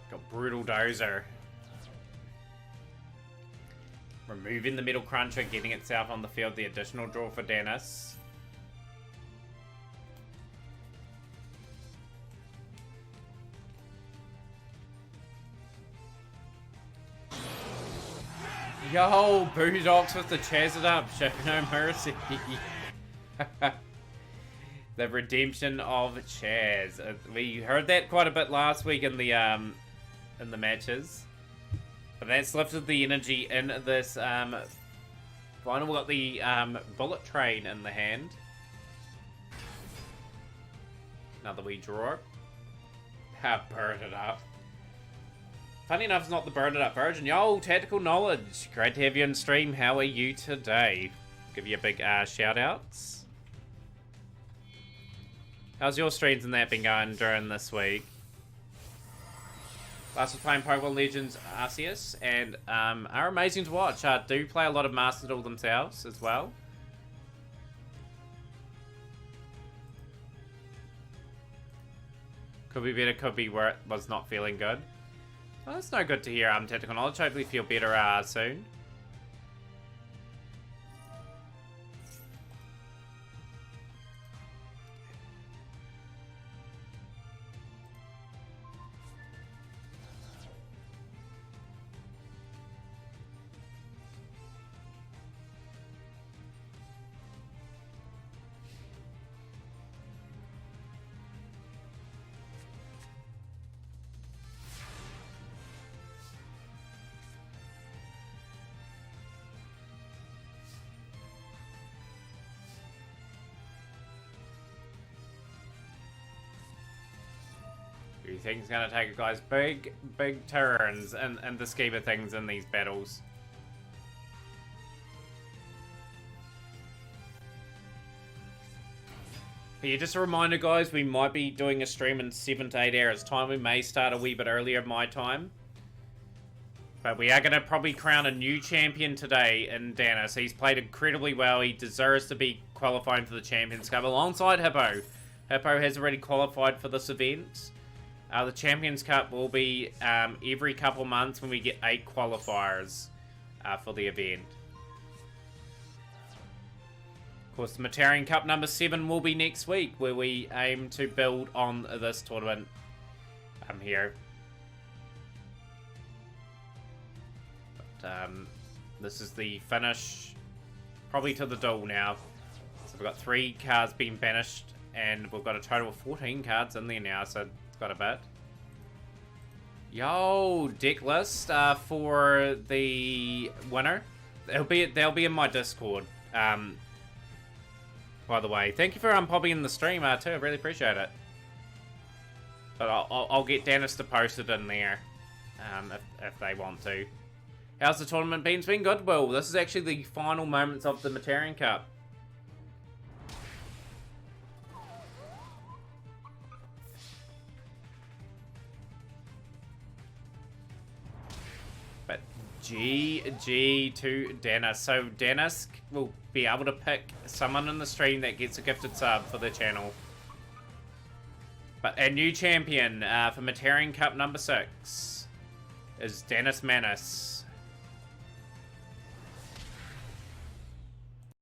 Got Brutal Dozer. Removing the Metal Cruncher, getting itself on the field, the additional draw for Dennis. Yo, Boondocks with the Chaz it up, show no mercy. The redemption of Chaz. We heard that quite a bit last week in the matches, but that's lifted the energy in this final. We've got the Bullet Train in the hand. Another wee draw. Burn it up. Funny enough, it's not the Burn It Up version. Yo, Tactical Knowledge. Great to have you on stream. How are you today? Give you a big shout-outs. How's your streams and that been going during this week? Last was playing Pokemon Legends Arceus, and are amazing to watch. Do play a lot of Master Duel themselves as well. Could be better, could be where it was not feeling good. Well, that's no good to hear, Tactical Knowledge. Hopefully feel better soon. Things gonna take guys big turns in the scheme of things in these battles. But yeah, just a reminder guys, we might be doing a stream in 7 to 8 hours time. We may start a wee bit earlier my time. But we are gonna probably crown a new champion today in Dennis. He's played incredibly well. He deserves to be qualifying for the Champions Cup alongside Hippo. Hippo has already qualified for this event. The Champions Cup will be every couple months when we get 8 qualifiers for the event. Of course, the Mataurian Cup number 7 will be next week, where we aim to build on this tournament here. But this is the finish, probably to the duel now. So we've got 3 cards being banished, and we've got a total of 14 cards in there now, so got a bit. Yo, deck list for the winner. They'll be in my Discord. By the way, thank you for popping in the stream too. I really appreciate it. But I'll get Dennis to post it in there if they want to. How's the tournament been? It's been good, Will. This is actually the final moments of the Mataurian Cup. GG to Dennis. So Dennis will be able to pick someone in the stream that gets a gifted sub for the channel. But a new champion for Mataurian Cup number 6 is Dennis Manis.